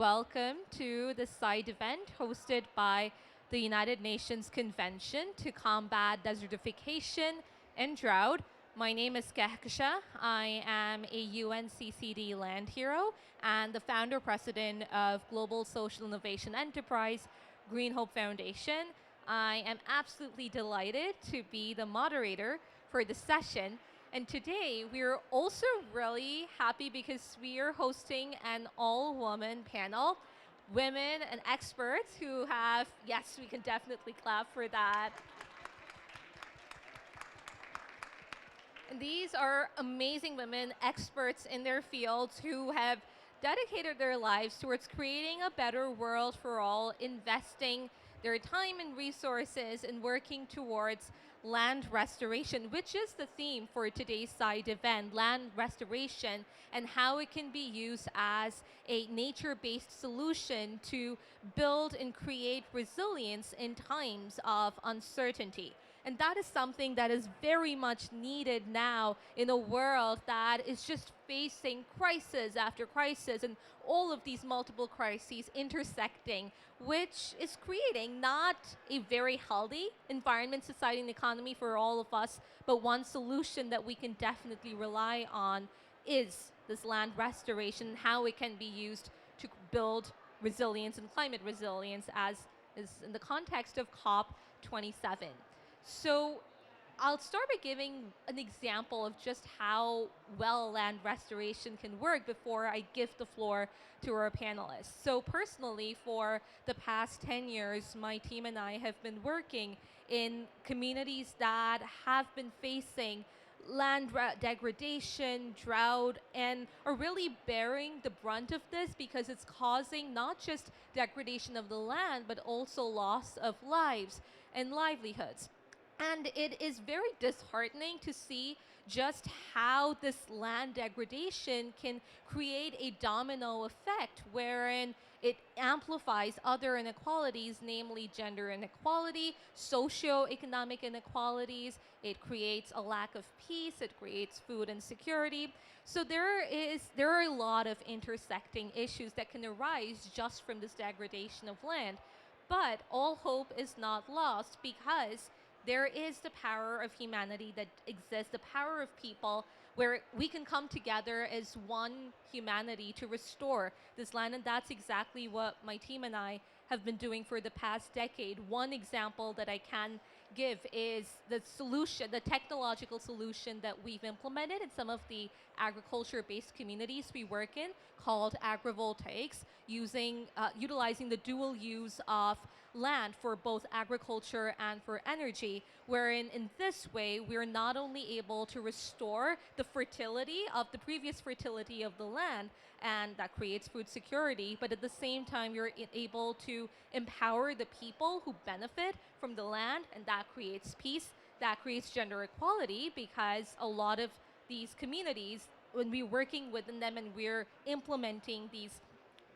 Welcome to the side event hosted by the United Nations Convention to Combat Desertification and Drought. My name is Kehkasha. I am a UNCCD land hero and the founder president of Global Social Innovation Enterprise, Green Hope Foundation. I am absolutely delighted to be the moderator for the session. And today we're also really happy because we are hosting an all-woman panel, women and experts who have, yes, we can definitely clap for that. And these are amazing women, experts in their fields who have dedicated their lives towards creating a better world for all, investing their time and resources and working towards land restoration, which is the theme for today's side event, land restoration, and how it can be used as a nature-based solution to build and create resilience in times of uncertainty. And that is something that is very much needed now in a world that is just facing crisis after crisis and all of these multiple crises intersecting, which is creating not a very healthy environment, society, and economy for all of us, but one solution that we can definitely rely on is this land restoration, how it can be used to build resilience and climate resilience as is in the context of COP27. So I'll start by giving an example of just how well land restoration can work before I give the floor to our panelists. So personally, for the past 10 years, my team and I have been working in communities that have been facing land degradation, drought, and are really bearing the brunt of this because it's causing not just degradation of the land, but also loss of lives and livelihoods. And it is very disheartening to see just how this land degradation can create a domino effect wherein it amplifies other inequalities, namely gender inequality, socioeconomic inequalities. It creates a lack of peace. It creates food insecurity. So there are a lot of intersecting issues that can arise just from this degradation of land. But all hope is not lost because there is the power of humanity that exists, the power of people, where we can come together as one humanity to restore this land. And that's exactly what my team and I have been doing for the past decade. One example that I can give is the solution, the technological solution that we've implemented in some of the agriculture-based communities we work in, called agrivoltaics, utilizing the dual use of land for both agriculture and for energy, wherein in this way we're not only able to restore the fertility of the previous fertility of the land, and that creates food security, but at the same time you're able to empower the people who benefit from the land, and that creates peace, that creates gender equality, because a lot of these communities, when we're working within them and we're implementing these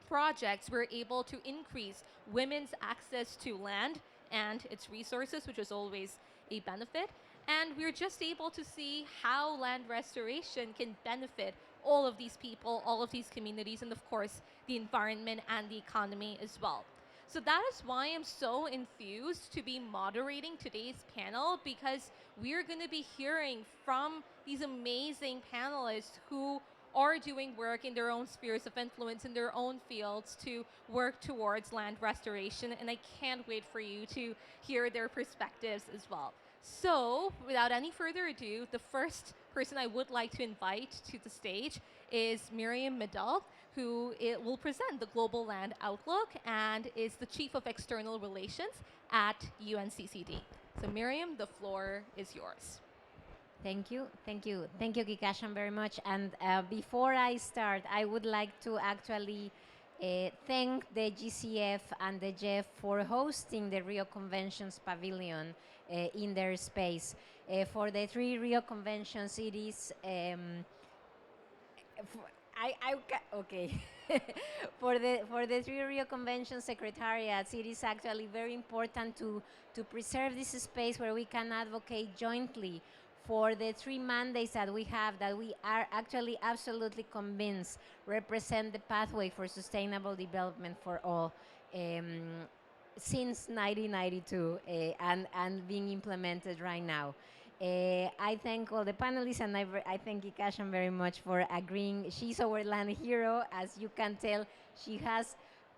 projects, we're able to increase women's access to land and its resources, which is always a benefit. And we're just able to see how land restoration can benefit all of these people, all of these communities, and of course, the environment and the economy as well. So that is why I'm so enthused to be moderating today's panel, because we're going to be hearing from these amazing panelists who are doing work in their own spheres of influence, in their own fields, to work towards land restoration. And I can't wait for you to hear their perspectives as well. So without any further ado, the first person I would like to invite to the stage is Miriam Medal, who will present the Global Land Outlook and is the Chief of External Relations at UNCCD. So Miriam, the floor is yours. Thank you, thank you, thank you, Kikashan, very much. And before I start, I would like to actually thank the GCF and the GEF for hosting the Rio Conventions Pavilion in their space. For the 3 Rio Conventions, it is okay. For the 3 Rio Convention Secretariats, it is actually very important to preserve this space where we can advocate jointly for the three mandates that we have, that we are actually absolutely convinced represent the pathway for sustainable development for all, um, since 1992, and being implemented right now. I thank all the panelists, and I thank Ikashan very much for agreeing. She's our land hero. As you can tell, she has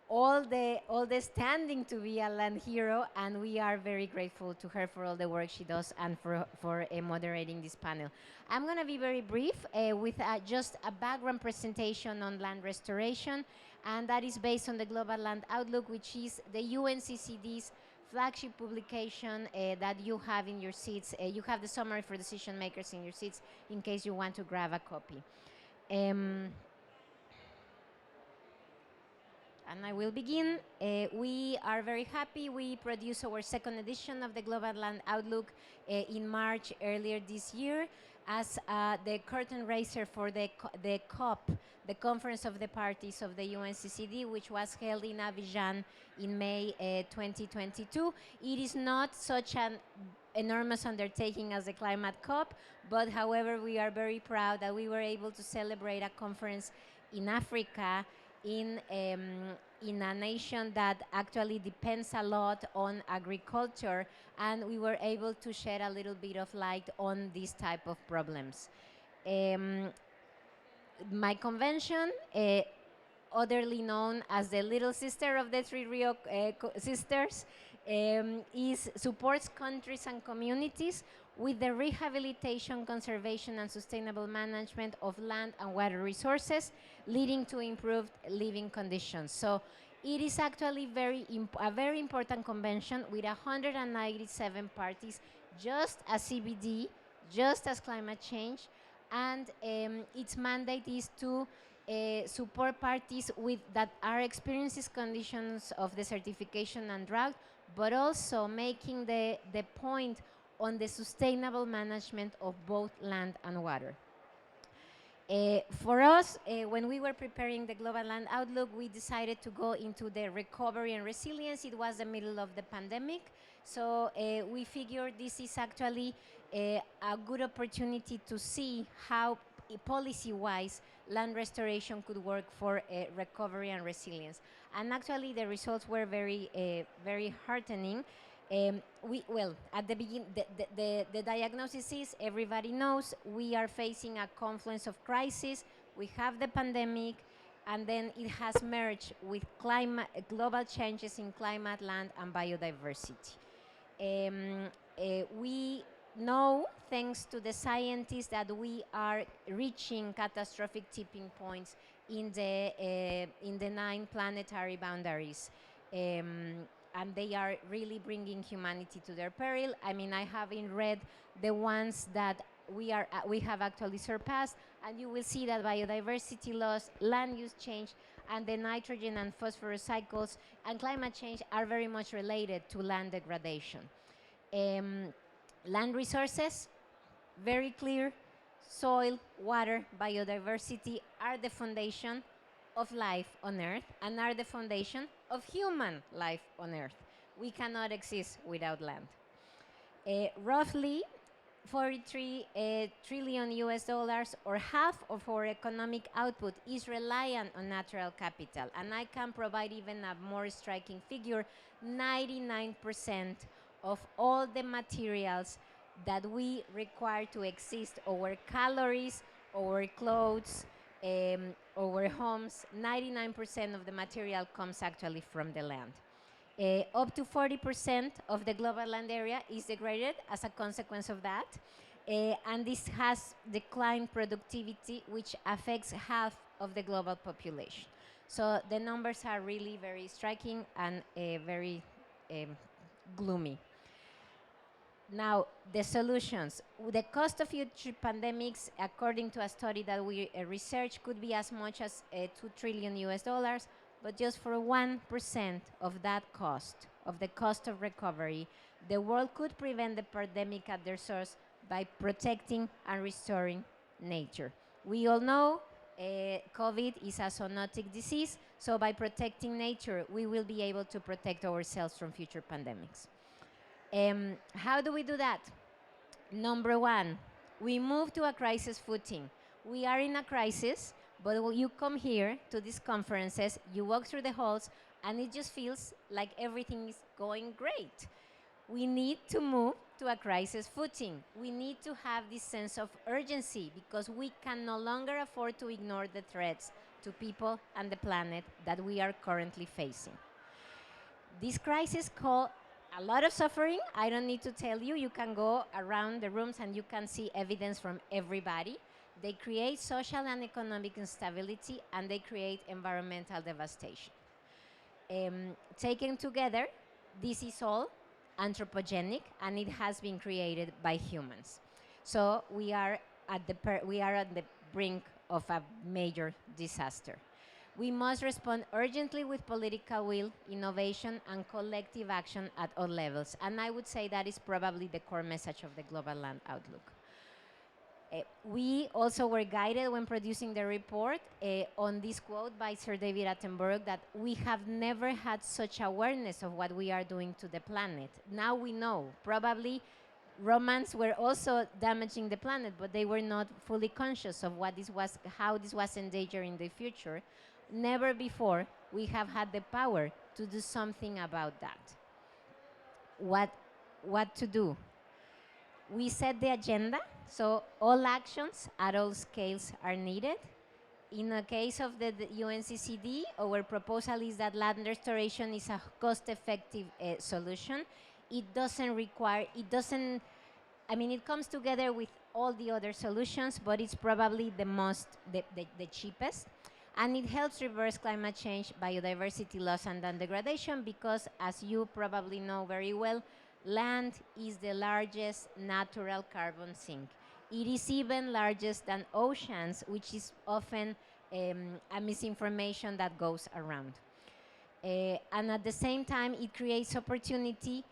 all the standing to be a land hero, and we are very grateful to her for all the work she does and for moderating this panel. I'm going to be very brief with just a background presentation on land restoration, and that is based on the Global Land Outlook, which is the UNCCD's flagship publication that you have in your seats. You have the summary for decision makers in your seats in case you want to grab a copy. And I will begin. We are very happy. We produced our second edition of the Global Land Outlook in March earlier this year as the curtain raiser for the COP, the Conference of the Parties of the UNCCD, which was held in Abidjan in May 2022. It is not such an enormous undertaking as the Climate COP, but however, we are very proud that we were able to celebrate a conference in Africa, in a nation that actually depends a lot on agriculture, and we were able to shed a little bit of light on these type of problems. My convention, otherly known as the little sister of the three Rio sisters, supports countries and communities with the rehabilitation, conservation, and sustainable management of land and water resources, leading to improved living conditions. So it is actually a very important convention with 197 parties, just as CBD, just as climate change, and its mandate is to support parties that are experiencing conditions of desertification and drought, but also making the point on the sustainable management of both land and water. For us, when we were preparing the Global Land Outlook, we decided to go into the recovery and resilience. It was the middle of the pandemic, so we figured this is actually a good opportunity to see how policy-wise land restoration could work for recovery and resilience. And actually, the results were very heartening. At the beginning, the diagnosis is, everybody knows, we are facing a confluence of crises. We have the pandemic, and then it has merged with global changes in climate, land, and biodiversity. We know, thanks to the scientists, that we are reaching catastrophic tipping points in the 9 planetary boundaries. And they are really bringing humanity to their peril. I mean, I haven't read the ones that we have actually surpassed, and you will see that biodiversity loss, land use change, and the nitrogen and phosphorus cycles and climate change are very much related to land degradation. Land resources, very clear: soil, water, biodiversity are the foundation of life on Earth and are the foundation of human life on Earth. We cannot exist without land. Roughly 43 trillion US dollars, or half of our economic output, is reliant on natural capital. And I can provide even a more striking figure: 99% of all the materials that we require to exist, our calories, our clothes, our homes, 99% of the material comes actually from the land. Up to 40% of the global land area is degraded as a consequence of that. And this has declined productivity, which affects half of the global population. So the numbers are really very striking and very gloomy. Now, the solutions. The cost of future pandemics, according to a study that we researched, could be as much as 2 trillion US dollars, but just for 1% of that cost, of the cost of recovery, the world could prevent the pandemic at their source by protecting and restoring nature. We all know COVID is a zoonotic disease, so by protecting nature, we will be able to protect ourselves from future pandemics. How do we do that? Number one, we move to a crisis footing. We are in a crisis, but when you come here to these conferences, you walk through the halls, and it just feels like everything is going great. We need to move to a crisis footing. We need to have this sense of urgency because we can no longer afford to ignore the threats to people and the planet that we are currently facing. This crisis cause a lot of suffering. I don't need to tell you. You can go around the rooms and you can see evidence from everybody. They create social and economic instability, and they create environmental devastation. Taken together, this is all anthropogenic, and it has been created by humans. So we are at the brink of a major disaster. We must respond urgently with political will, innovation, and collective action at all levels. And I would say that is probably the core message of the Global Land Outlook. We also were guided when producing the report on this quote by Sir David Attenborough that we have never had such awareness of what we are doing to the planet. Now we know. Probably Romans were also damaging the planet, but they were not fully conscious of what this was, how this was endangering the future. Never before we have had the power to do something about that. What to do? We set the agenda, so all actions at all scales are needed. In the case of the UNCCD, our proposal is that land restoration is a cost-effective solution. It comes together with all the other solutions, but it's probably the cheapest. And it helps reverse climate change, biodiversity loss, and land degradation because, as you probably know very well, land is the largest natural carbon sink. It is even larger than oceans, which is often a misinformation that goes around. And at the same time, it creates opportunity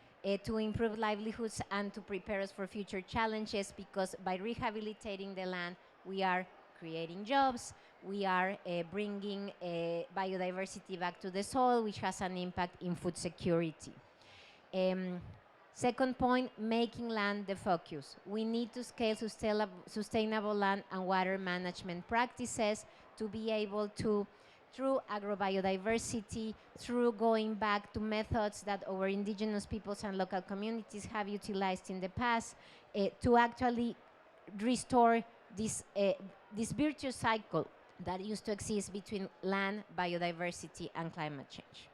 to improve livelihoods and to prepare us for future challenges because by rehabilitating the land, we are creating jobs, we are bringing biodiversity back to the soil, which has an impact in food security. Second point, making land the focus. We need to scale sustainable land and water management practices to be able to, through agrobiodiversity, through going back to methods that our indigenous peoples and local communities have utilized in the past, to actually restore this virtuous cycle that used to exist between land, biodiversity, and climate change.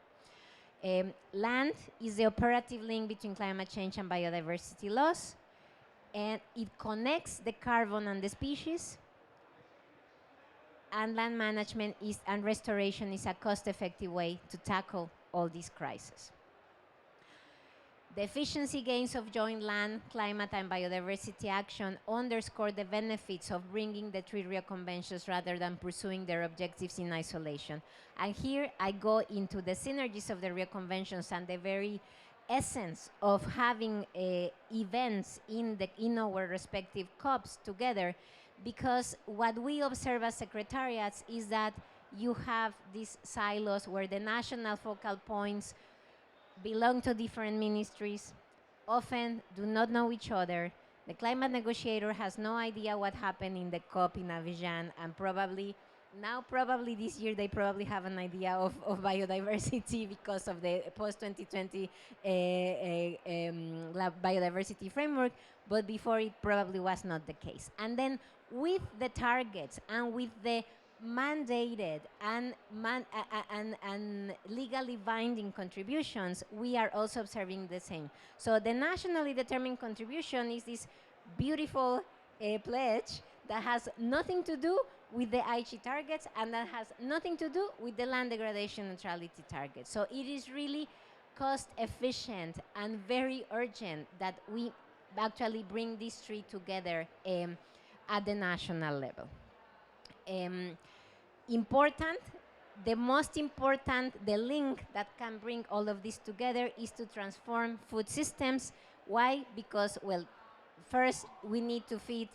Land is the operative link between climate change and biodiversity loss, and it connects the carbon and the species, and land management and restoration is a cost-effective way to tackle all these crises. The efficiency gains of joint land, climate, and biodiversity action underscore the benefits of bringing the three Rio Conventions rather than pursuing their objectives in isolation. And here I go into the synergies of the Rio Conventions and the very essence of having events in our respective COPs together, because what we observe as secretariats is that you have these silos where the national focal points belong to different ministries, often do not know each other. The climate negotiator has no idea what happened in the COP in Abidjan, and probably this year they probably have an idea of biodiversity because of the post-2020 biodiversity framework, but before it probably was not the case. And then with the targets and with the mandated and legally binding contributions, we are also observing the same. So the nationally determined contribution is this beautiful pledge that has nothing to do with the Aichi targets and that has nothing to do with the land degradation neutrality targets. So it is really cost efficient and very urgent that we actually bring these three together at the national level. The most important, the link that can bring all of this together is to transform food systems. Why? Because, well, first we need to feed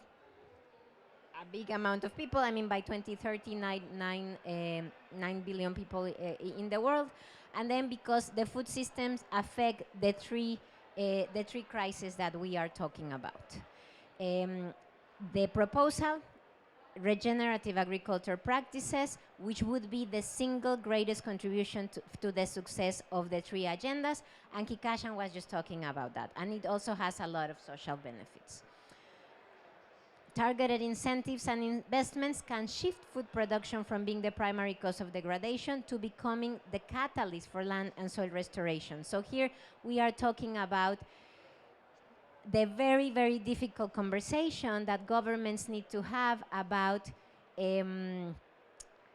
a big amount of people. I mean, by 2030, 9 billion people in the world. And then because the food systems affect the three crises that we are talking about. The proposal, regenerative agriculture practices, which would be the single greatest contribution to the success of the three agendas, and Kikashan was just talking about that, and it also has a lot of social benefits. Targeted incentives and investments can shift food production from being the primary cause of degradation to becoming the catalyst for land and soil restoration. So here we are talking about the very, very difficult conversation that governments need to have about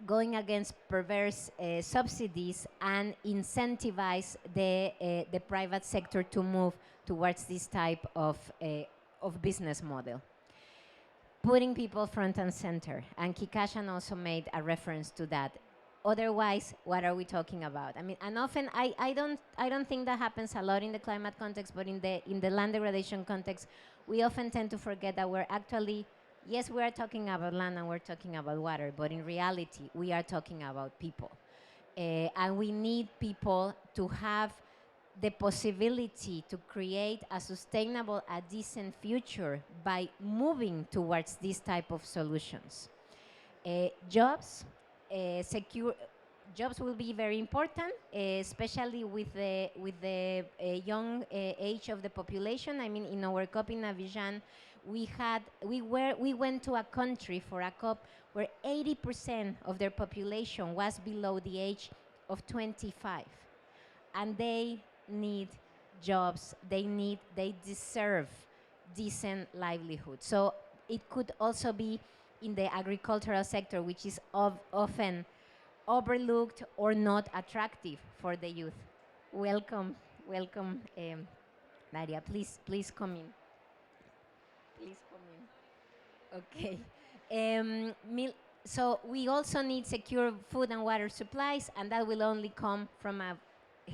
going against perverse subsidies and incentivize the private sector to move towards this type of business model. Putting people front and center, and Kikashan also made a reference to that. Otherwise, what are we talking about? I mean, and often I don't think that happens a lot in the climate context, but in the land degradation context, we often tend to forget that we're actually, yes, we are talking about land and we're talking about water, but in reality, we are talking about people. And we need people to have the possibility to create a sustainable, a decent future by moving towards these type of solutions. Jobs, secure jobs will be very important, especially with the young age of the population. I mean, in our COP in Abidjan, we went to a country for a COP where 80% of their population was below the age of 25, and they need jobs. They deserve decent livelihood. So it could also be in the agricultural sector, which is often overlooked or not attractive for the youth. Welcome, welcome, Daria. Please come in. Please come in. Okay. So we also need secure food and water supplies, and that will only come from a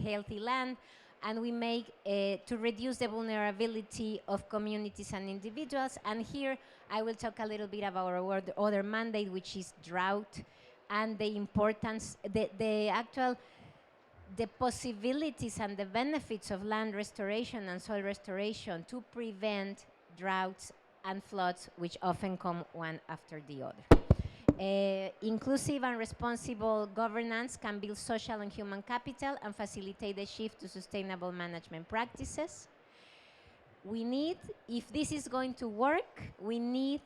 healthy land. And we make to reduce the vulnerability of communities and individuals. And here I will talk a little bit about our other mandate, which is drought, and the importance, the possibilities and the benefits of land restoration and soil restoration to prevent droughts and floods, which often come one after the other. Inclusive and responsible governance can build social and human capital and facilitate the shift to sustainable management practices. We need, if this is going to work, we need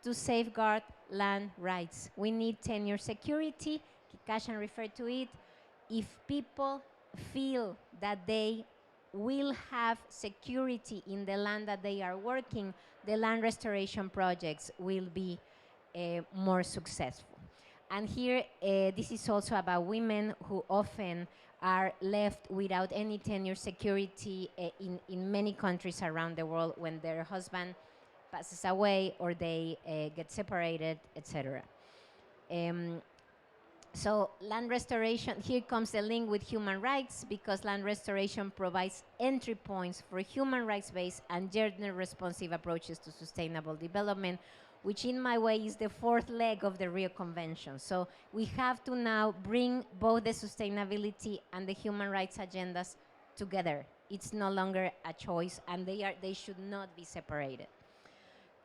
to safeguard land rights. We need tenure security. Kikashan referred to it. If people feel that they will have security in the land that they are working, the land restoration projects will be more successful. And here, this is also about women who often are left without any tenure security in many countries around the world when their husband passes away or they get separated, etc. So land restoration, here comes the link with human rights, because land restoration provides entry points for human rights-based and gender-responsive approaches to sustainable development, which in my way is the fourth leg of the Rio Convention. So we have to now bring both the sustainability and the human rights agendas together. It's no longer a choice, and they should not be separated.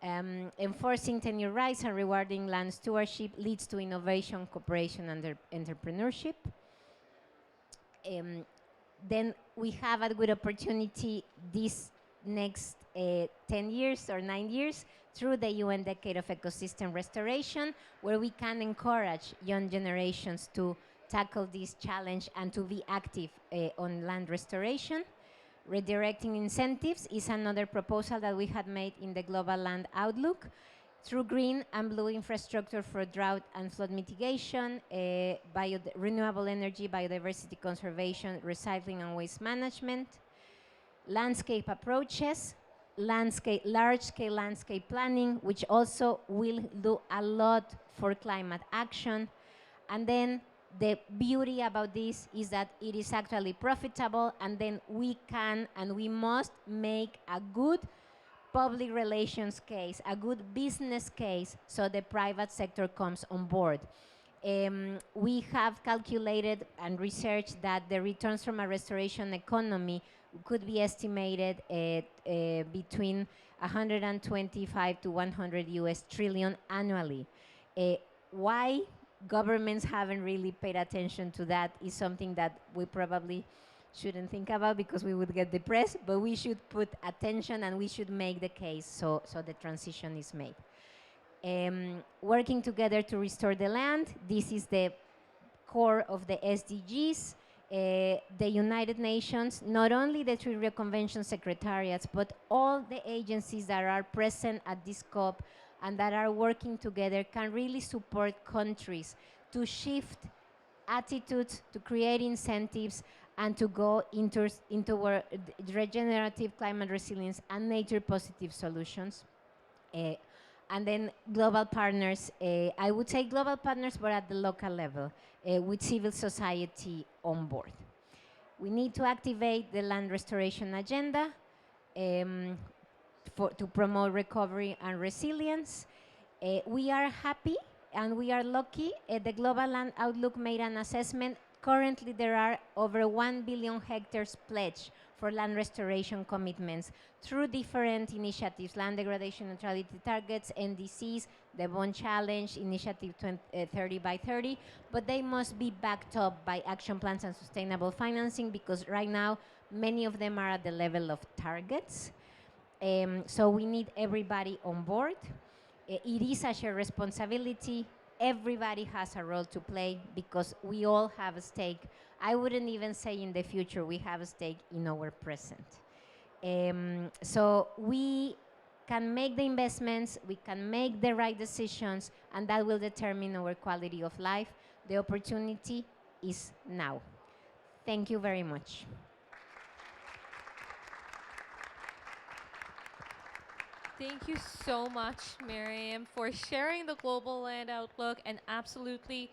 Enforcing tenure rights and rewarding land stewardship leads to innovation, cooperation, and entrepreneurship. Then we have a good opportunity this next 10 years or 9 years through the UN Decade of Ecosystem Restoration, where we can encourage young generations to tackle this challenge and to be active on land restoration. Redirecting incentives is another proposal that we had made in the Global Land Outlook through green and blue infrastructure for drought and flood mitigation, renewable energy, biodiversity conservation, recycling and waste management, landscape approaches, large-scale landscape planning, which also will do a lot for climate action. And then the beauty about this is that it is actually profitable, and then we can and we must make a good public relations case, a good business case, so the private sector comes on board. We have calculated and researched that the returns from a restoration economy could be estimated between 125 to 100 US trillion annually. Why governments haven't really paid attention to that is something that we probably shouldn't think about because we would get depressed, but we should put attention and we should make the case so the transition is made. Working together to restore the land, this is the core of the SDGs. The United Nations, not only the Tree Reconvention Secretariats, but all the agencies that are present at this COP and that are working together can really support countries to shift attitudes, to create incentives, and to go into regenerative climate resilience and nature positive solutions. And then global partners, I would say global partners, but at the local level, with civil society on board. We need to activate the land restoration agenda to promote recovery and resilience. We are happy and we are lucky. The Global Land Outlook made an assessment. Currently, there are over 1 billion hectares pledged for land restoration commitments through different initiatives, land degradation neutrality targets, NDCs, the Bond Challenge, Initiative 30 by 30, but they must be backed up by action plans and sustainable financing because right now, many of them are at the level of targets. So we need everybody on board. It is a shared responsibility. Everybody has a role to play because we all have a stake. I wouldn't even say in the future, we have a stake in our present. So we can make the investments, we can make the right decisions, and that will determine our quality of life. The opportunity is now. Thank you very much. Thank you so much, Miriam, for sharing the Global Land Outlook, and absolutely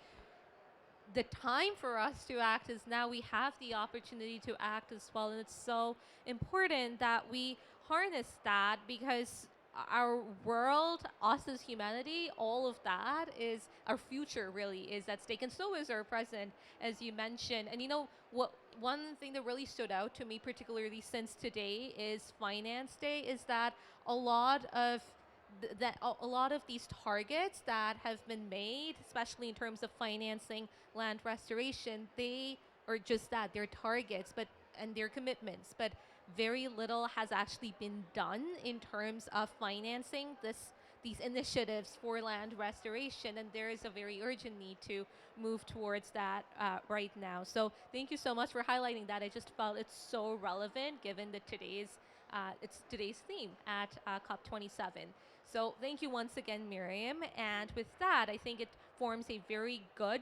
the time for us to act is now. We have the opportunity to act as well, and it's so important that we harness that because our world, us as humanity, all of that is our future really is at stake, and so is our present, as you mentioned. And you know what, one thing that really stood out to me, particularly since today is Finance Day, is that a lot of a lot of these targets that have been made, especially in terms of financing land restoration, they are just that, they're targets, but and their commitments, but very little has actually been done in terms of financing these initiatives for land restoration, and there is a very urgent need to move towards that right now. So thank you so much for highlighting that. I just felt it's so relevant given that it's today's theme at COP27. So thank you once again, Miriam. And with that, I think it forms a very good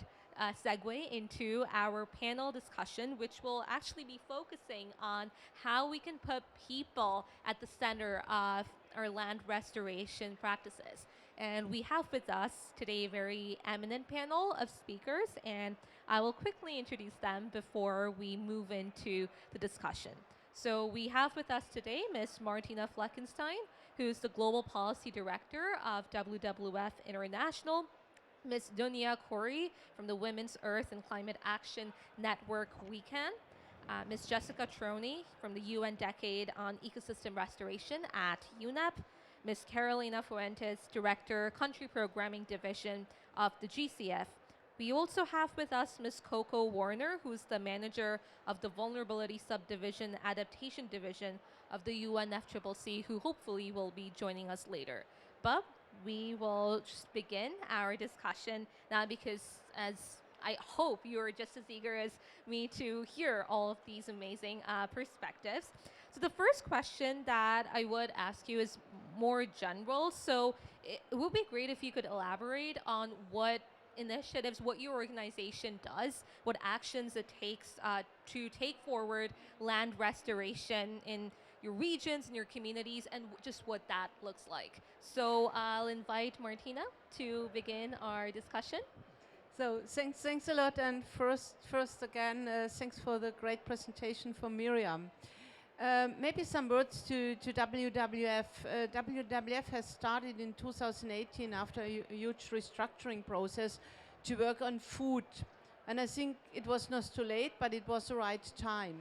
segue into our panel discussion, which will actually be focusing on how we can put people at the center of our land restoration practices. And we have with us today a very eminent panel of speakers, and I will quickly introduce them before we move into the discussion. So we have with us today Ms. Martina Fleckenstein, who's the Global Policy Director of WWF International, Ms. Dunia Khoury from the Women's Earth and Climate Action Network WECAN, Ms. Jessica Troney from the UN Decade on Ecosystem Restoration at UNEP, Ms. Carolina Fuentes, Director, Country Programming Division of the GCF. We also have with us Ms. Coco Warner, who's the Manager of the Vulnerability Subdivision Adaptation Division of the UNFCCC, who hopefully will be joining us later. But we will just begin our discussion now because, as I hope you're just as eager as me to hear all of these amazing perspectives. So the first question that I would ask you is more general. So it would be great if you could elaborate on what initiatives, what your organization does, what actions it takes to take forward land restoration in your regions and your communities, and just what that looks like. So I'll invite Martina to begin our discussion. So thanks a lot, and first again, thanks for the great presentation from Miriam. Maybe some words to WWF. WWF has started in 2018 after a huge restructuring process to work on food. And I think it was not too late, but it was the right time.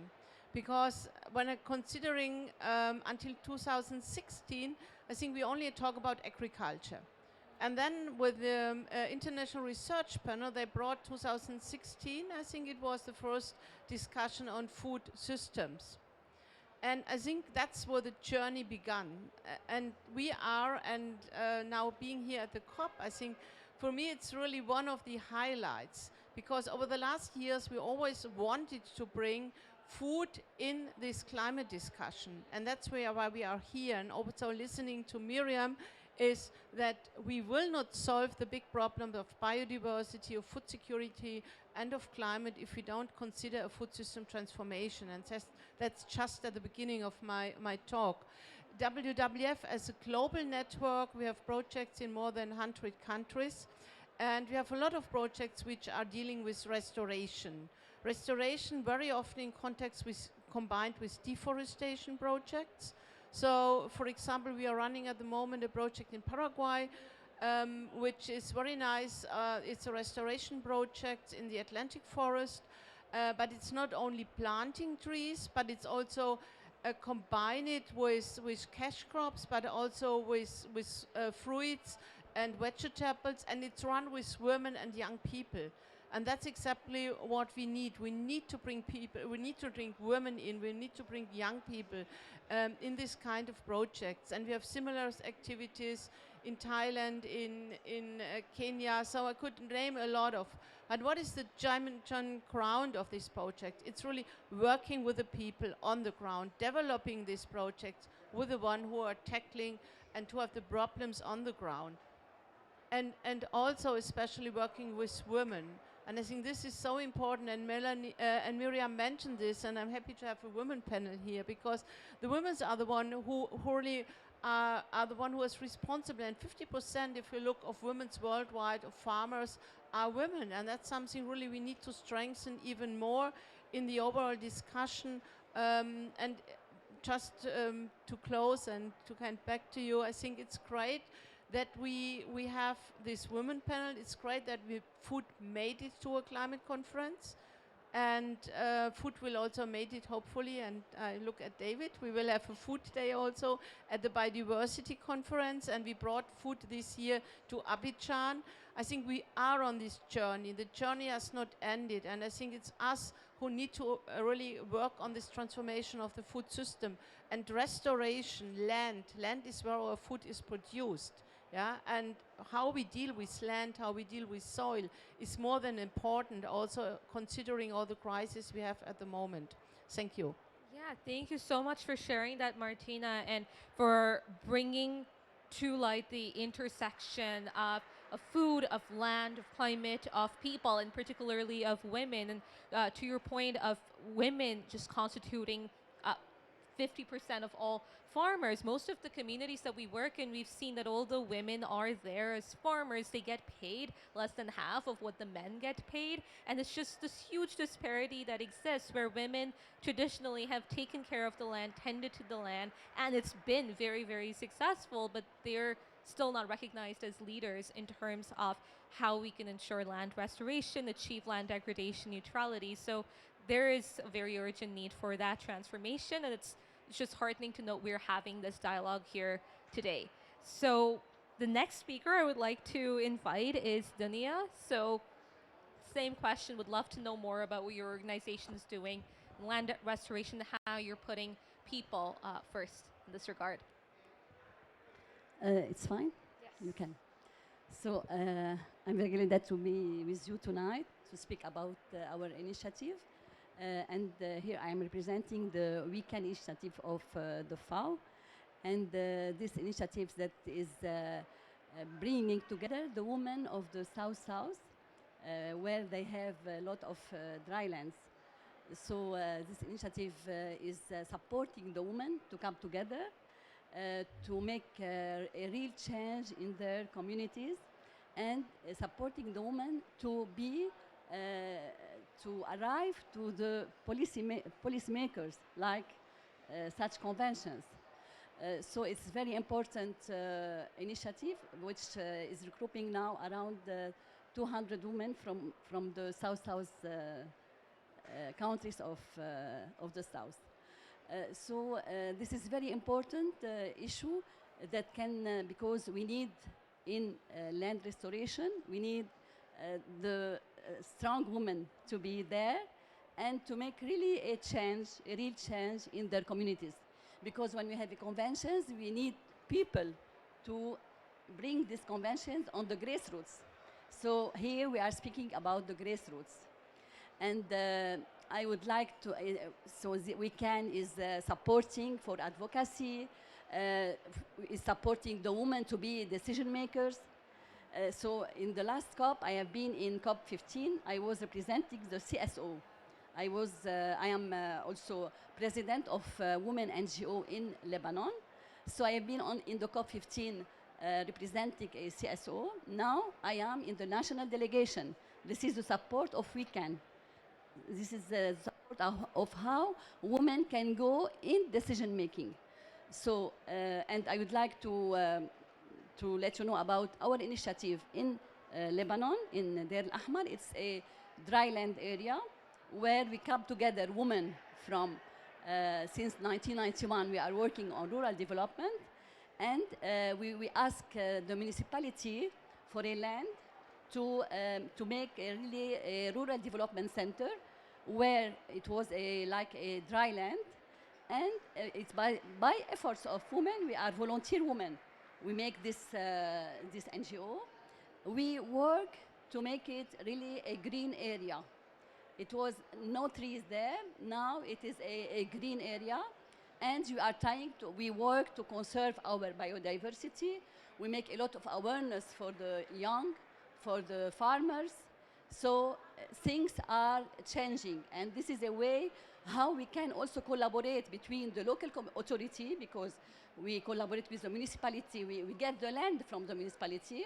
because when I'm considering until 2016, I think we only talk about agriculture. And then with the International Research Panel, they brought 2016, I think it was the first discussion on food systems. And I think that's where the journey began. And we are, and now being here at the COP, I think for me it's really one of the highlights, because over the last years we always wanted to bring food in this climate discussion. And that's why we are here. And also listening to Miriam is that we will not solve the big problem of biodiversity, of food security, and of climate if we don't consider a food system transformation. And that's just at the beginning of my talk. WWF as a global network, we have projects in more than 100 countries. And we have a lot of projects which are dealing with restoration. Restoration very often in context with combined with deforestation projects. So, for example, we are running at the moment a project in Paraguay, which is very nice. It's a restoration project in the Atlantic forest, but it's not only planting trees, but it's also combine it with cash crops, but also with fruits and vegetables, and it's run with women and young people. And that's exactly what we need. We need to bring people, we need to bring women in, we need to bring young people in this kind of projects. And we have similar activities in Thailand, in Kenya, so I could name a lot of. And what is the giant ground of this project? It's really working with the people on the ground, developing this project with the one who are tackling and who have the problems on the ground. And also especially working with women. And I think this is so important, and Melanie and Miriam mentioned this, and I'm happy to have a women panel here, because the women are the one who really are the one who is responsible, and 50%, if you look, of women worldwide, of farmers, are women, and that's something really we need to strengthen even more in the overall discussion. And just to close and to hand back to you, I think it's great that we have this women panel. It's great that food made it to a climate conference, and food will also made it, hopefully, and I look at David, we will have a food day also at the biodiversity conference, and we brought food this year to Abidjan. I think we are on this journey. The journey has not ended, and I think it's us who need to really work on this transformation of the food system and restoration. Land is where our food is produced. Yeah, and how we deal with land, how we deal with soil is more than important, also considering all the crises we have at the moment. Thank you. Yeah, thank you so much for sharing that, Martina, and for bringing to light the intersection of food, of land, of climate, of people, and particularly of women. And to your point of women just constituting 50% of all farmers. Most of the communities that we work in, we've seen that although women are there as farmers, they get paid less than half of what the men get paid. And it's just this huge disparity that exists, where women traditionally have taken care of the land, tended to the land, and it's been very, very successful, but they're still not recognized as leaders in terms of how we can ensure land restoration, achieve land degradation neutrality. So there is a very urgent need for that transformation, and it's just heartening to note we're having this dialogue here today. So the next speaker I would like to invite is Dunia. So same question, would love to know more about what your organization is doing, land restoration, how you're putting people first in this regard. It's fine? Yes. You can. So I'm very glad to be with you tonight to speak about our initiative. Here I am representing the weekend initiative of the FAO, and this initiative that is bringing together the women of the South, where they have a lot of dry lands. So this initiative is supporting the women to come together to make a real change in their communities, and supporting the women to be to arrive to the policymakers, like such conventions. So it's very important initiative, which is regrouping now around 200 women from the South countries of the South. So this is very important issue that can, because we need in land restoration, we need the strong women to be there and to make really a change, a real change in their communities. Because when we have the conventions, we need people to bring these conventions on the grassroots. So here we are speaking about the grassroots. And I would like to, so the weekend is supporting for advocacy, is supporting the women to be decision makers. So in the last COP, I have been in COP15. I was representing the CSO. I am also president of Women NGO in Lebanon. So I have been in the COP15 representing a CSO. Now I am in the national delegation. This is the support of weekend. This is the support of how women can go in decision making. So, and I would like to let you know about our initiative in Lebanon, in Deir al-Ahmar. It's a dryland area where we come together, women from, since 1991, we are working on rural development. And we ask the municipality for a land to make really a rural development center where it was like a dry land. And it's by efforts of women, we are volunteer women. We make this NGO. We work to make it really a green area. It was no trees there. Now it is a green area. And we work to conserve our biodiversity. We make a lot of awareness for the young, for the farmers. So things are changing. And this is a way how we can also collaborate between the local authority, because we collaborate with the municipality. We get the land from the municipality.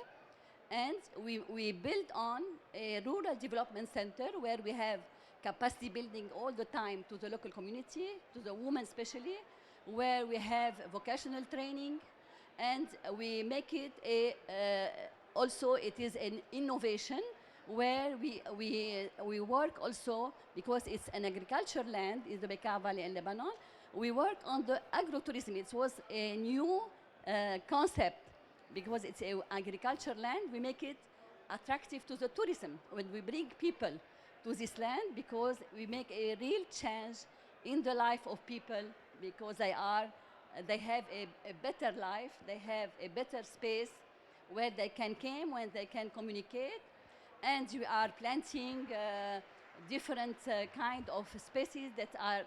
And we build on a rural development center where we have capacity building all the time to the local community, to the women especially, where we have vocational training, and we make it also it is an innovation where we work also, because it's an agriculture land in the Bekaa Valley in Lebanon. We work on the agrotourism. It was a new concept, because it's an agriculture land. We make it attractive to the tourism when we bring people to this land, because we make a real change in the life of people, because they have a better life, they have a better space where they can come, when they can communicate. And we are planting different kind of species that are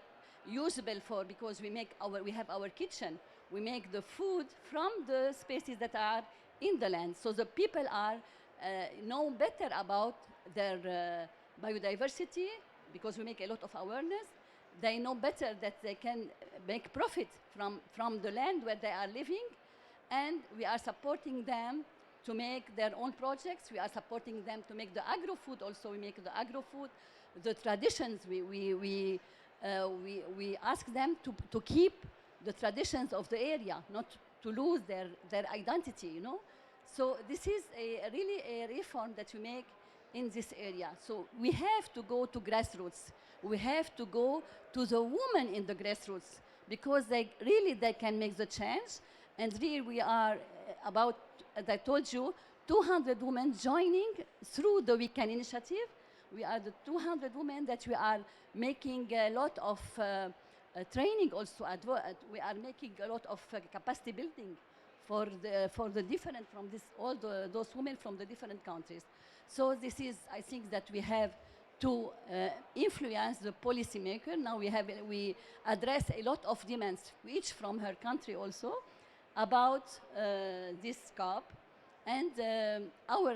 usable for, because we have our kitchen. We make the food from the species that are in the land. So the people know better about their biodiversity, because we make a lot of awareness. They know better that they can make profit from the land where they are living. And we are supporting them to make their own projects. We are supporting them to make the agro-food also. We make the agro-food. The traditions, we ask them to keep the traditions of the area, not to lose their identity, you know. So this is really a reform that we make in this area. So we have to go to grassroots. We have to go to the women in the grassroots, because they can make the change. And really we are about, as I told you, 200 women joining through the Weekend Initiative. We are the 200 women that we are making a lot of training also. We are making a lot of capacity building for the different, from those women from the different countries. So this is, I think, that we have to influence the policymaker. Now we address a lot of demands, each from her country also, about this COP. And our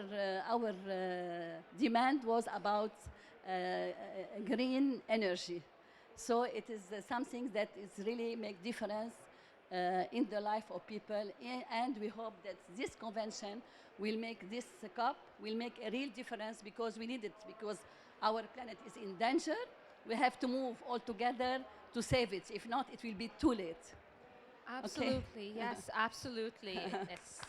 demand was about green energy. So it is something that is really make difference in the life of people. And we hope that this convention will make this COP, will make a real difference, because we need it, because our planet is in danger. We have to move all together to save it. If not, it will be too late. Absolutely, Okay. yes, absolutely. Yes.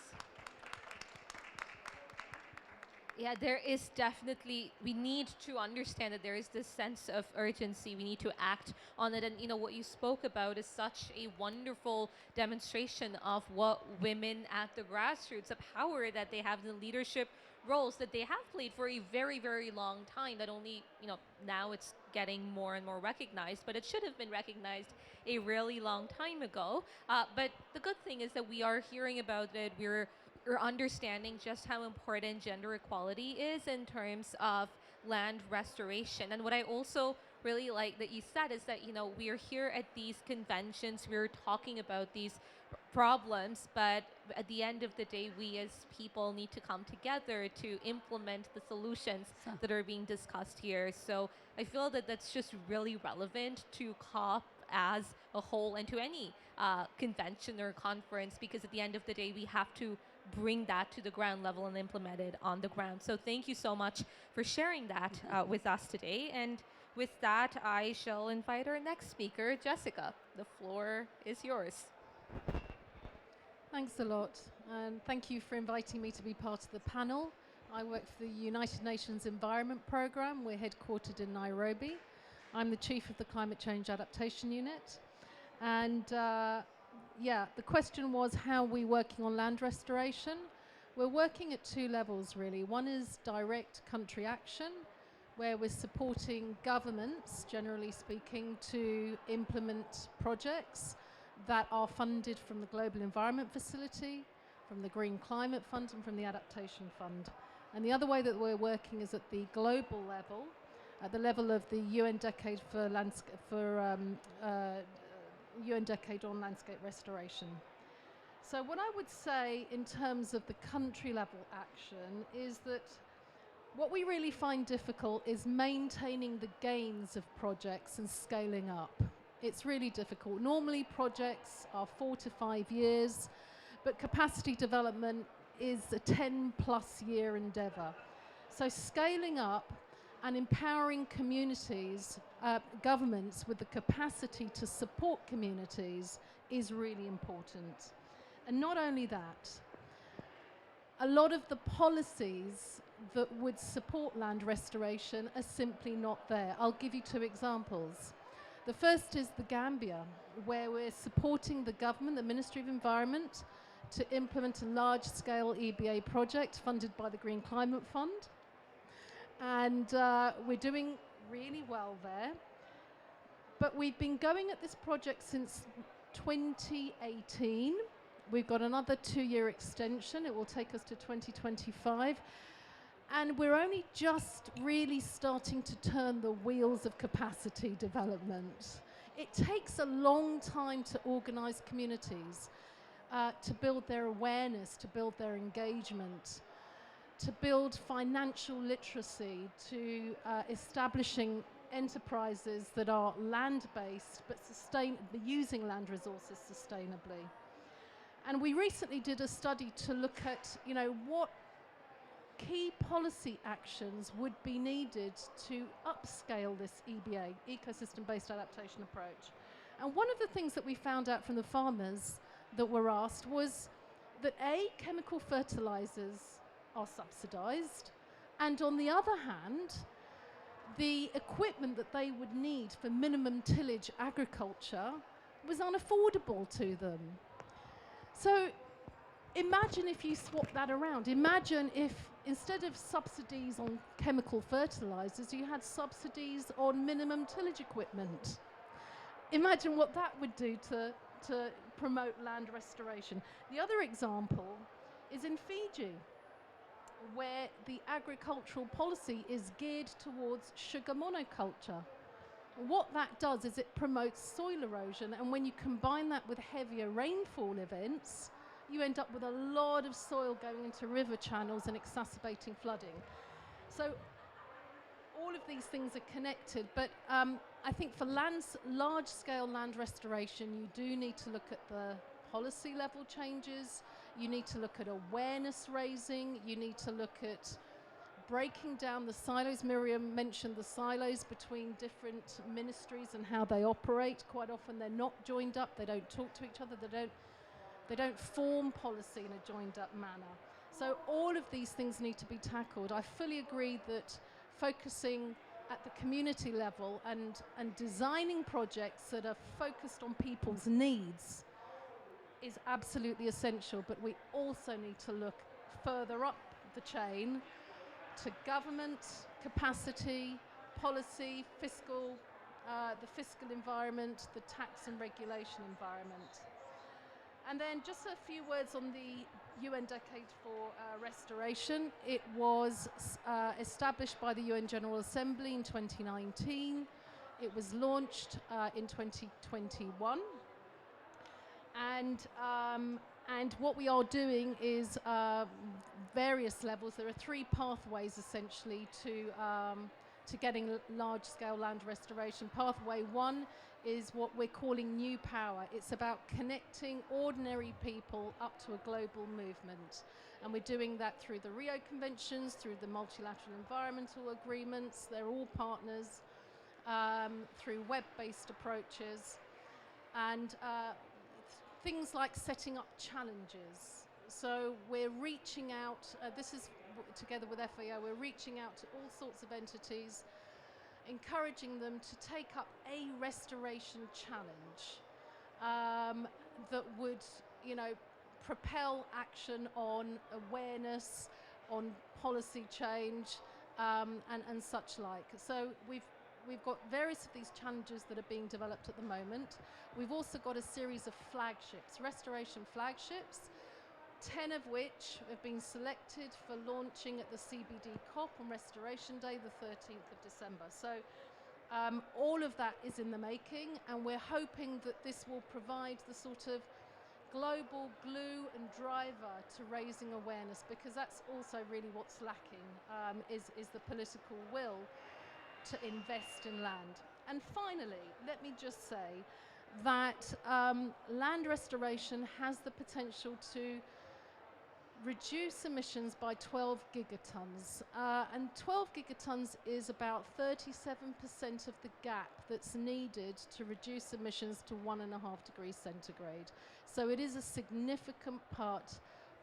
Yeah, there is definitely, we need to understand that there is this sense of urgency. We need to act on it. And, you know, what you spoke about is such a wonderful demonstration of what women at the grassroots, the power that they have, the leadership roles that they have played for a very, very long time, that only, you know, now it's getting more and more recognized, but it should have been recognized a really long time ago. But the good thing is that we are hearing about it. We're understanding just how important gender equality is in terms of land restoration. And what I also really like that you said is that, you know, we're here at these conventions, we're talking about these problems, but at the end of the day, we as people need to come together to implement the solutions So- that are being discussed here. So I feel that that's just really relevant to COP as a whole and to any convention or conference, because at the end of the day, we have to bring that to the ground level and implement it on the ground. So thank you so much for sharing that with us today. And with that, I shall invite our next speaker, Jessica. The floor is yours. Thanks a lot, and thank you for inviting me to be part of the panel. I work for the United Nations Environment Programme. We're headquartered in Nairobi. I'm the chief of the Climate Change Adaptation Unit. And the question was, how are we working on land restoration? We're working at two levels, really. One is direct country action, where we're supporting governments, generally speaking, to implement projects that are funded from the Global Environment Facility, from the Green Climate Fund, and from the Adaptation Fund. And the other way that we're working is at the global level, at the level of the UN Decade UN Decade on Landscape Restoration. So what I would say in terms of the country level action is that what we really find difficult is maintaining the gains of projects and scaling up. It's really difficult. Normally projects are 4 to 5 years, but capacity development is a 10+ year endeavor. So scaling up and empowering communities, governments with the capacity to support communities is really important. And not only that, a lot of the policies that would support land restoration are simply not there. I'll give you 2 examples. The first is the Gambia, where we're supporting the government, the Ministry of Environment, to implement a large-scale EBA project funded by the Green Climate Fund. And we're doing really well there. But we've been going at this project since 2018. We've got another 2-year extension. It will take us to 2025. And we're only just really starting to turn the wheels of capacity development. It takes a long time to organize communities, to build their awareness, to build their engagement, to build financial literacy, to establishing enterprises that are land-based but using land resources sustainably. And we recently did a study to look at, you know, what key policy actions would be needed to upscale this EBA, ecosystem-based adaptation approach. And one of the things that we found out from the farmers that were asked was that chemical fertilizers are subsidized, and on the other hand, the equipment that they would need for minimum tillage agriculture was unaffordable to them. So imagine if you swap that around. Imagine if instead of subsidies on chemical fertilizers, you had subsidies on minimum tillage equipment. Imagine what that would do to promote land restoration. The other example is in Fiji, where the agricultural policy is geared towards sugar monoculture. What that does is it promotes soil erosion, and when you combine that with heavier rainfall events, you end up with a lot of soil going into river channels and exacerbating flooding. So all of these things are connected, but I think for large-scale land restoration, you do need to look at the policy level changes, you need to look at awareness raising, you need to look at breaking down the silos. Miriam mentioned the silos between different ministries and how they operate. Quite often they're not joined up, they don't talk to each other, they don't form policy in a joined up manner. So all of these things need to be tackled. I fully agree that focusing at the community level and designing projects that are focused on people's needs is absolutely essential, but we also need to look further up the chain to government, capacity, policy, fiscal, the fiscal environment, the tax and regulation environment. And then just a few words on the UN Decade for Restoration. It was established by the UN General Assembly in 2019. It was launched in 2021. And what we are doing is various levels. There are three pathways essentially to getting large-scale land restoration. Pathway one is what we're calling New Power. It's about connecting ordinary people up to a global movement. And we're doing that through the Rio Conventions, through the multilateral environmental agreements. They're all partners, through web-based approaches. And things like setting up challenges. So we're reaching out, this is together with FAO, we're reaching out to all sorts of entities, encouraging them to take up a restoration challenge that would, propel action on awareness, on policy change, and such like. So we've got various of these challenges that are being developed at the moment. We've also got a series of flagships, restoration flagships, 10 of which have been selected for launching at the CBD COP on Restoration Day, the 13th of December. So all of that is in the making, and we're hoping that this will provide the sort of global glue and driver to raising awareness, because that's also really what's lacking, is the political will to invest in land. And finally, let me just say that land restoration has the potential to reduce emissions by 12 gigatons. And 12 gigatons is about 37% of the gap that's needed to reduce emissions to 1.5 degrees centigrade. So it is a significant part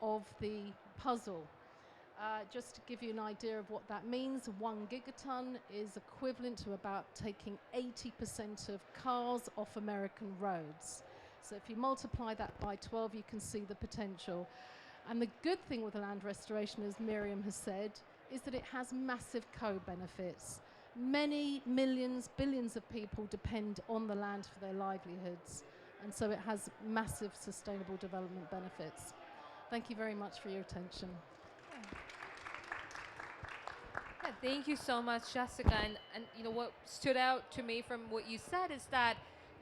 of the puzzle. Just to give you an idea of what that means, 1 gigaton is equivalent to about taking 80% of cars off American roads. So if you multiply that by 12, you can see the potential. And the good thing with land restoration, as Miriam has said, is that it has massive co-benefits. Many millions, billions of people depend on the land for their livelihoods. And so it has massive sustainable development benefits. Thank you very much for your attention. Yeah, thank you so much, Jessica. And what stood out to me from what you said is that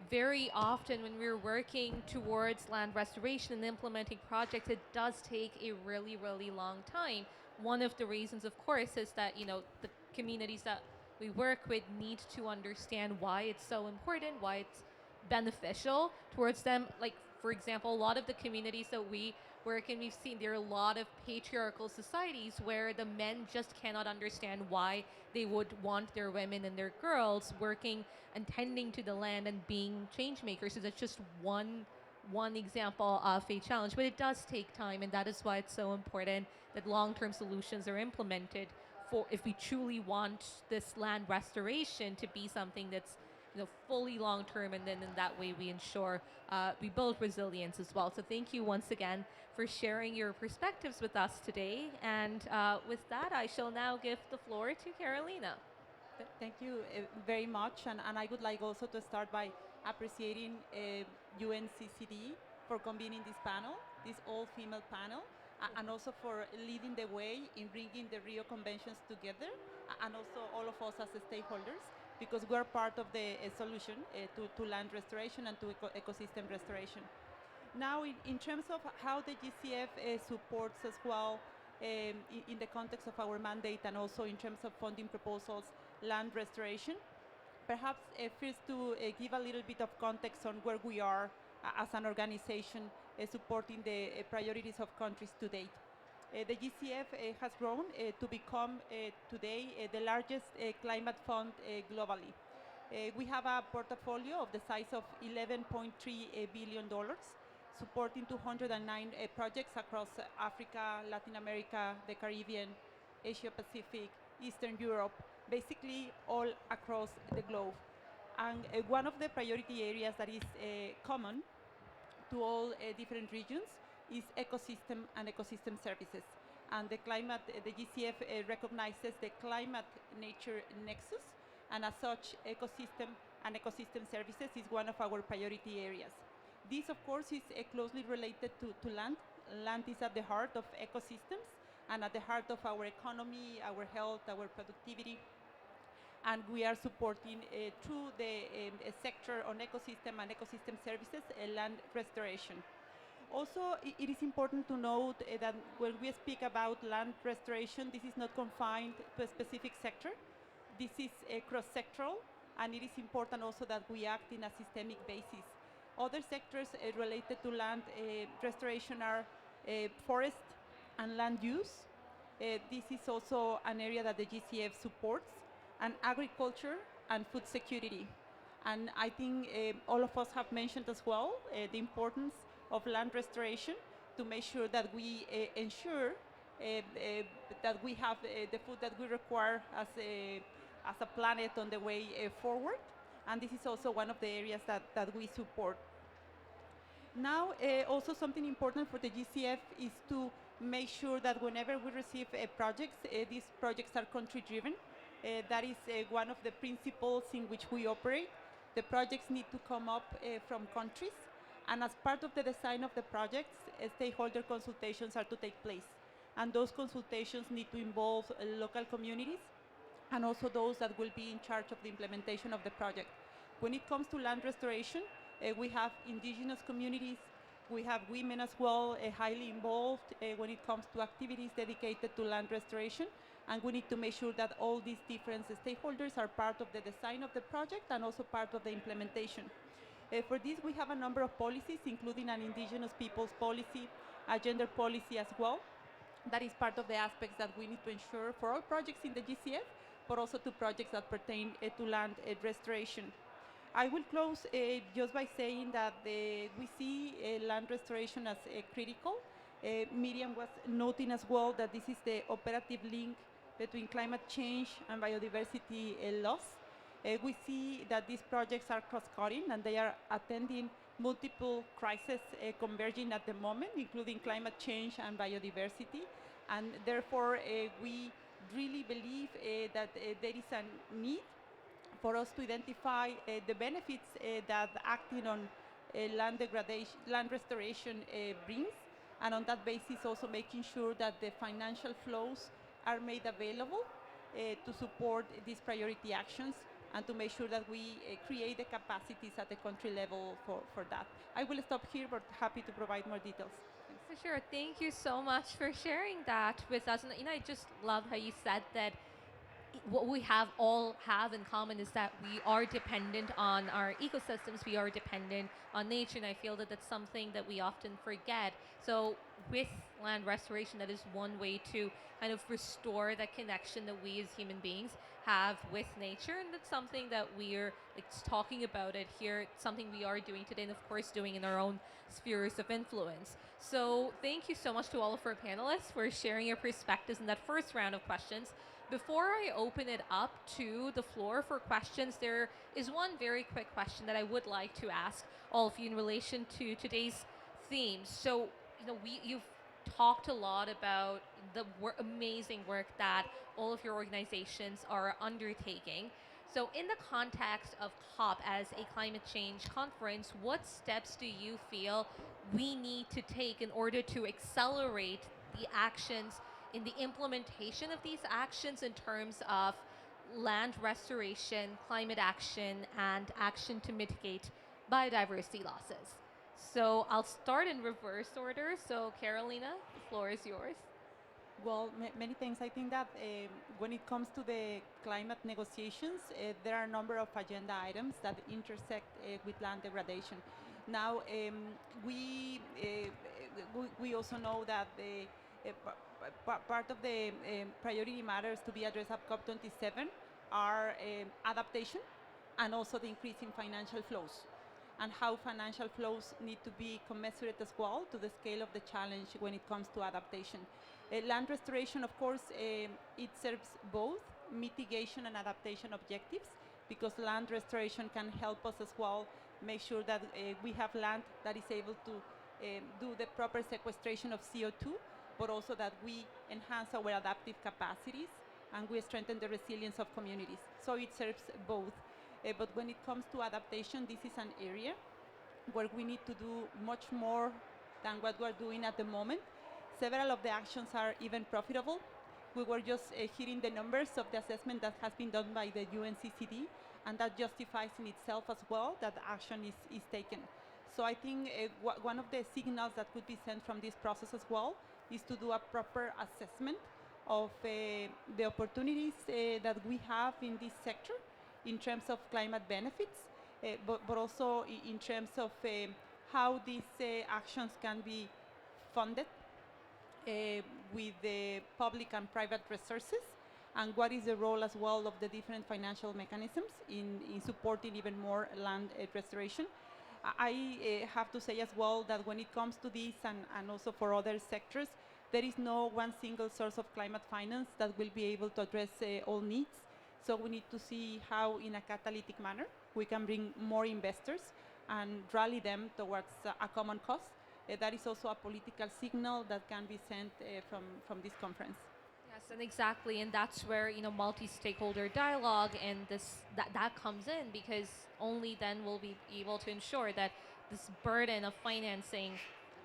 very often when we're working towards land restoration and implementing projects, it does take a really, really long time. One of the reasons, of course, is that, the communities that we work with need to understand why it's so important, why it's beneficial towards them. Like, for example, a lot of the communities that we work in, we've seen there are a lot of patriarchal societies where the men just cannot understand why they would want their women and their girls working and tending to the land and being change makers. So that's just one example of a challenge, but it does take time, and that is why it's so important that long-term solutions are implemented for if we truly want this land restoration to be something that's fully long-term, and then in that way we ensure we build resilience as well. So thank you once again for sharing your perspectives with us today. And with that, I shall now give the floor to Carolina. Thank you very much, and I would like also to start by appreciating UNCCD for convening this panel, this all-female panel, and also for leading the way in bringing the Rio Conventions together, and also all of us as stakeholders, because we're part of the solution to land restoration and to ecosystem restoration. Now, in terms of how the GCF supports as well in the context of our mandate, and also in terms of funding proposals, land restoration, perhaps first to give a little bit of context on where we are as an organization supporting the priorities of countries to date. The GCF has grown to become today the largest climate fund globally. We have a portfolio of the size of $11.3 billion. supporting 209 projects across Africa, Latin America, the Caribbean, Asia Pacific, Eastern Europe, basically all across the globe. And one of the priority areas that is common to all different regions is ecosystem and ecosystem services. And the GCF recognizes the climate-nature nexus, and as such, ecosystem and ecosystem services is one of our priority areas. This, of course, is closely related to land. Land is at the heart of ecosystems and at the heart of our economy, our health, our productivity. And we are supporting through the sector on ecosystem and ecosystem services, land restoration. Also, it is important to note that when we speak about land restoration, this is not confined to a specific sector. This is cross-sectoral, and it is important also that we act in a systemic basis. Other sectors related to land restoration are forest and land use. This is also an area that the GCF supports, and agriculture and food security. And I think all of us have mentioned as well the importance of land restoration to make sure that we ensure that we have the food that we require as a planet on the way forward. And this is also one of the areas that we support. Now, also something important for the GCF is to make sure that whenever we receive projects, these projects are country-driven. That is one of the principles in which we operate. The projects need to come up from countries, and as part of the design of the projects, stakeholder consultations are to take place. And those consultations need to involve local communities and also those that will be in charge of the implementation of the project. When it comes to land restoration, we have indigenous communities, we have women as well, highly involved when it comes to activities dedicated to land restoration, and we need to make sure that all these different stakeholders are part of the design of the project and also part of the implementation. For this, we have a number of policies, including an indigenous peoples policy, a gender policy as well. That is part of the aspects that we need to ensure for all projects in the GCF, but also to projects that pertain to land restoration. I will close just by saying that we see land restoration as critical. Miriam was noting as well that this is the operative link between climate change and biodiversity loss. We see that these projects are cross-cutting and they are attending multiple crises converging at the moment, including climate change and biodiversity. And therefore, we really believe that there is a need for us to identify the benefits that acting on land restoration brings, and on that basis also making sure that the financial flows are made available to support these priority actions and to make sure that we create the capacities at the country level for that. I will stop here, but happy to provide more details. For sure. Thank you so much for sharing that with us. And I just love how you said that what we all have in common is that we are dependent on our ecosystems, we are dependent on nature, and I feel that that's something that we often forget. So with land restoration, that is one way to kind of restore that connection that we as human beings have with nature, and that's something that we're talking about it here. It's something we are doing today, and of course doing in our own spheres of influence. So thank you so much to all of our panelists for sharing your perspectives in that first round of questions. Before I open it up to the floor for questions, there is one very quick question that I would like to ask all of you in relation to today's theme. So, you've talked a lot about the amazing work that all of your organizations are undertaking. So in the context of COP as a climate change conference, what steps do you feel we need to take in order to accelerate the actions in the implementation of these actions in terms of land restoration, climate action, and action to mitigate biodiversity losses? So I'll start in reverse order. So Carolina, the floor is yours. Well, many thanks. I think that when it comes to the climate negotiations, there are a number of agenda items that intersect with land degradation. Now, we also know that part of the priority matters to be addressed at COP27 are adaptation and also the increase in financial flows. and how financial flows need to be commensurate as well to the scale of the challenge when it comes to adaptation. Land restoration, of course, it serves both mitigation and adaptation objectives, because land restoration can help us as well make sure that we have land that is able to do the proper sequestration of CO2, but also that we enhance our adaptive capacities and we strengthen the resilience of communities. So it serves both. But when it comes to adaptation, this is an area where we need to do much more than what we're doing at the moment. Several of the actions are even profitable. We were just hearing the numbers of the assessment that has been done by the UNCCD, and that justifies in itself as well that action is taken. So I think one of the signals that could be sent from this process as well is to do a proper assessment of the opportunities that we have in this sector in terms of climate benefits, but also in terms of how these actions can be funded with the public and private resources, and what is the role as well of the different financial mechanisms in supporting even more land restoration. I have to say as well that when it comes to this and also for other sectors, there is no one single source of climate finance that will be able to address all needs. So we need to see how, in a catalytic manner, we can bring more investors and rally them towards a common cause. That is also a political signal that can be sent from this conference. Yes, and exactly, and that's where multi-stakeholder dialogue and that comes in, because only then will we be able to ensure that this burden of financing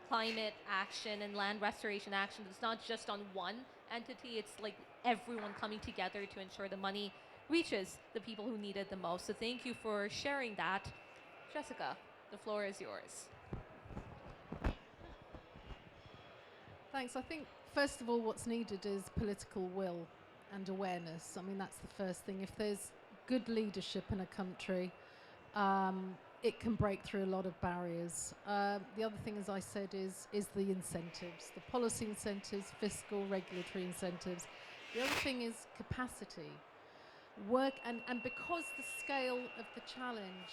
climate action and land restoration action is not just on one entity. It's like everyone coming together to ensure the money reaches the people who need it the most. So thank you for sharing that. Jessica, the floor is yours. Thanks. I think, first of all, what's needed is political will and awareness. I mean, that's the first thing. If there's good leadership in a country, it can break through a lot of barriers. The other thing, as I said, is the incentives, the policy incentives, fiscal, regulatory incentives. The other thing is capacity. Work, and because the scale of the challenge,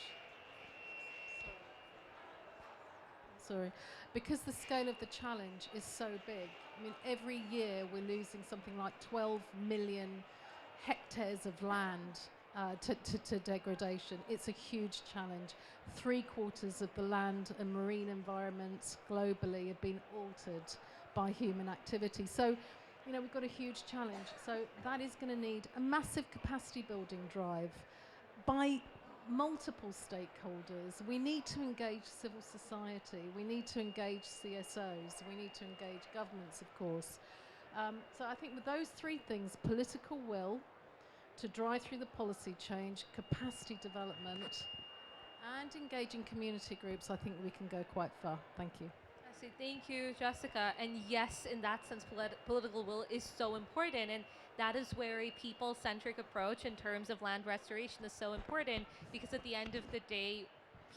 because the scale of the challenge is so big. I mean, every year we're losing something like 12 million hectares of land to degradation. It's a huge challenge. 3/4 of the land and marine environments globally have been altered by human activity. So, we've got a huge challenge. So that is going to need a massive capacity building drive by multiple stakeholders. We need to engage civil society. We need to engage CSOs. We need to engage governments, of course. So I think with those three things, political will to drive through the policy change, capacity development, and engaging community groups, I think we can go quite far. Thank you. Thank you, Jessica. And yes, in that sense, political will is so important. And that is where a people-centric approach in terms of land restoration is so important, because at the end of the day,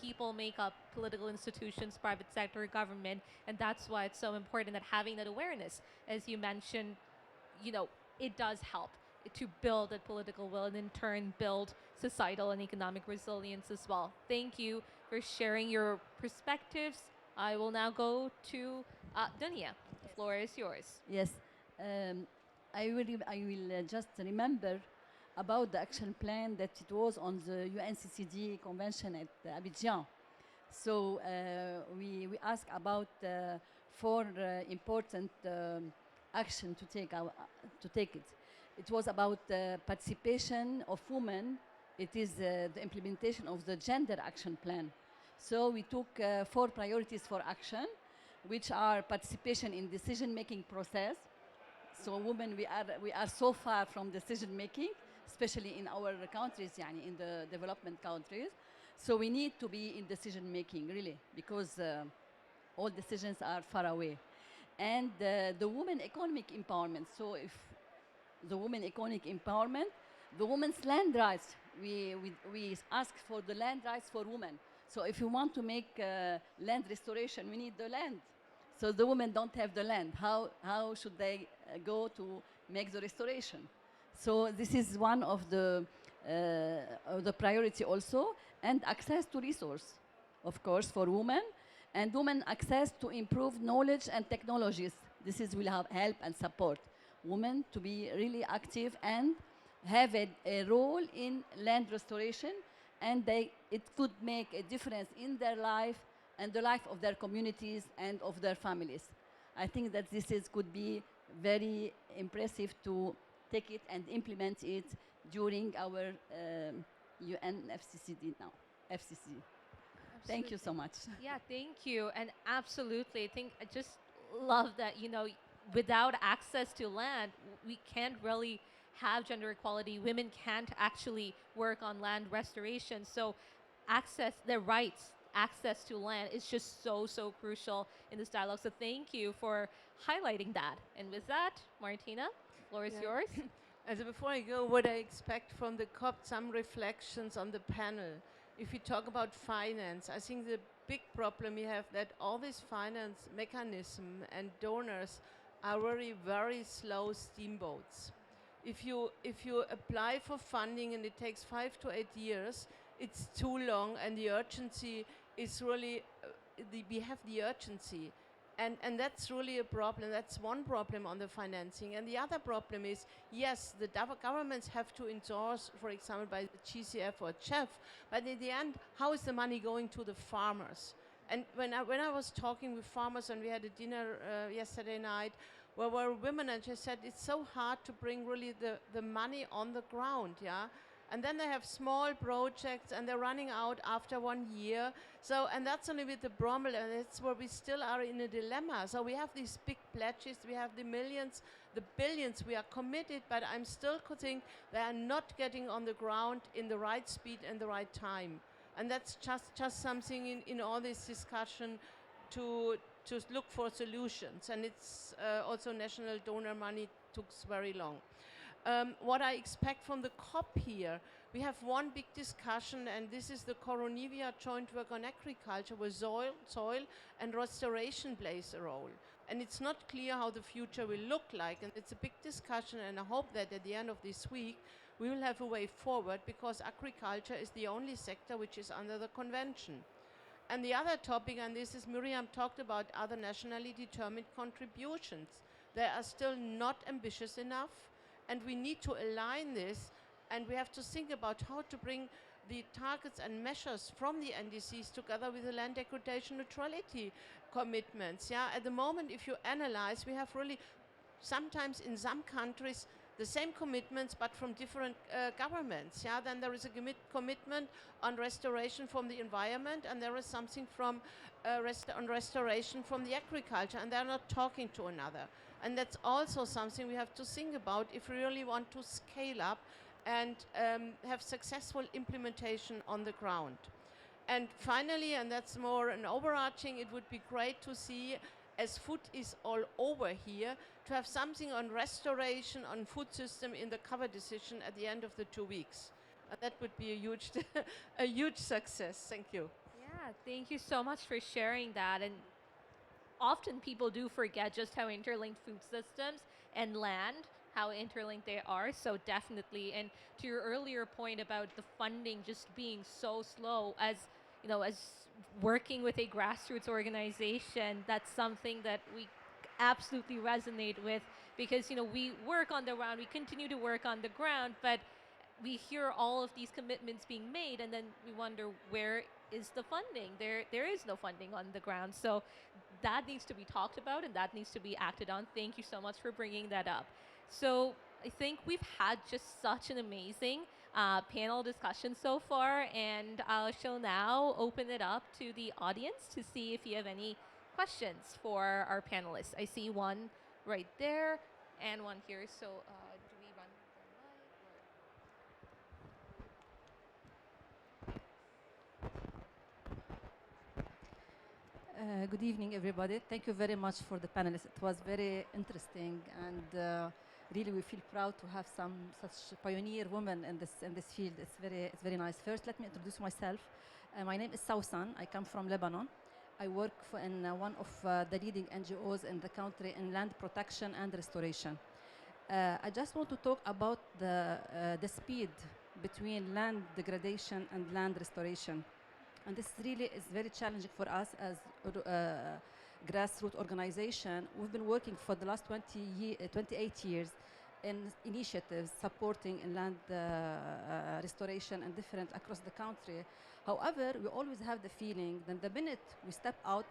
people make up political institutions, private sector, government, and that's why it's so important that having that awareness, as you mentioned, it does help to build that political will and in turn build societal and economic resilience as well. Thank you for sharing your perspectives. I will now go to Dunya. The floor is yours. Yes, I will just remember about the action plan that it was on the UNCCD convention at Abidjan. So we asked about 4 important action to take it. It was about participation of women. It is the implementation of the gender action plan. So we took 4 priorities for action, which are participation in decision-making process. So women, we are so far from decision-making, especially in our countries, in the development countries. So we need to be in decision-making, really, because all decisions are far away. And the women economic empowerment. So if the women economic empowerment, the women's land rights, we ask for the land rights for women. So if you want to make land restoration, we need the land. So the women don't have the land. How should they go to make the restoration? So this is one of the priority also, and access to resource. of course, for women, and women access to improved knowledge and technologies. This is will help and support women to be really active and have a role in land restoration, and it could make a difference in their life and the life of their communities and of their families. I think that could be very impressive to take it and implement it during our UNFCCD now, FCC. Thank you so much. Yeah, thank you. And absolutely, I think I just love that, you know, without access to land, we can't really have gender equality. Women can't actually work on land restoration. So access, their rights, access to land is just so, so crucial in this dialogue. So thank you for highlighting that. And with that, Martina, the floor is yours. As before I go, what I expect from the COP, some reflections on the panel. If we talk about finance, I think the big problem we have that all this finance mechanism and donors are really very slow steamboats. If you apply for funding and it takes 5 to 8 years, it's too long, and the urgency is really, we have the urgency. And that's really a problem. That's one problem on the financing. And the other problem is, yes, the governments have to endorse, for example, by the GCF or GEF, but in the end, how is the money going to the farmers? And when I was talking with farmers, and we had a dinner yesterday night, where were women, and she said it's so hard to bring really the money on the ground, yeah? And then they have small projects, and they're running out after 1 year. So, and that's only with the problem, and it's where we still are in a dilemma. So we have these big pledges, we have the millions, the billions, we are committed, but I'm still think they are not getting on the ground in the right speed and the right time. And that's just something in all this discussion to look for solutions. And it's also national donor money took very long. What I expect from the COP here, we have one big discussion, and this is the Coronivia Joint Work on Agriculture, where soil and restoration plays a role. And it's not clear how the future will look like, and it's a big discussion, and I hope that at the end of this week we will have a way forward, because agriculture is the only sector which is under the convention. And the other topic, and this is Miriam talked about, other nationally determined contributions. They are still not ambitious enough, and we need to align this, and we have to think about how to bring the targets and measures from the NDCs together with the land degradation neutrality commitments. Yeah, at the moment, if you analyze, we have really sometimes in some countries the same commitments, but from different governments. Yeah, then there is a commitment on restoration from the environment, and there is something from on restoration from the agriculture, and they're not talking to another. And that's also something we have to think about if we really want to scale up and have successful implementation on the ground. And finally, and that's more an overarching, it would be great to see, as food is all over here, to have something on restoration, on food system in the cover decision at the end of the 2 weeks. That would be a huge, a huge success. Thank you. Yeah, thank you so much for sharing that. And often people do forget just how interlinked food systems and land, how interlinked they are. So definitely, and to your earlier point about the funding just being so slow, as you know, as working with a grassroots organization, that's something that we absolutely resonate with, because you know, we work on the ground, we continue to work on the ground, but we hear all of these commitments being made, and then we wonder, where is the funding? There is no funding on the ground. So that needs to be talked about, and that needs to be acted on. Thank you so much for bringing that up. So I think we've had just such an amazing panel discussion so far, and I shall now open it up to the audience to see if you have any questions for our panelists. I see one right there and one here. So do we run the mic? Good evening, everybody. Thank you very much for the panelists. It was very interesting, and really we feel proud to have some such pioneer women in this field. It's very nice. First, let me introduce myself. My name is Sausan. I come from Lebanon. I work in one of the leading NGOs in the country in land protection and restoration. I just want to talk about the speed between land degradation and land restoration. And this really is very challenging for us as grassroots organization. We've been working for the last 28 years in initiatives supporting inland restoration and different across the country. However, we always have the feeling that the minute we step out,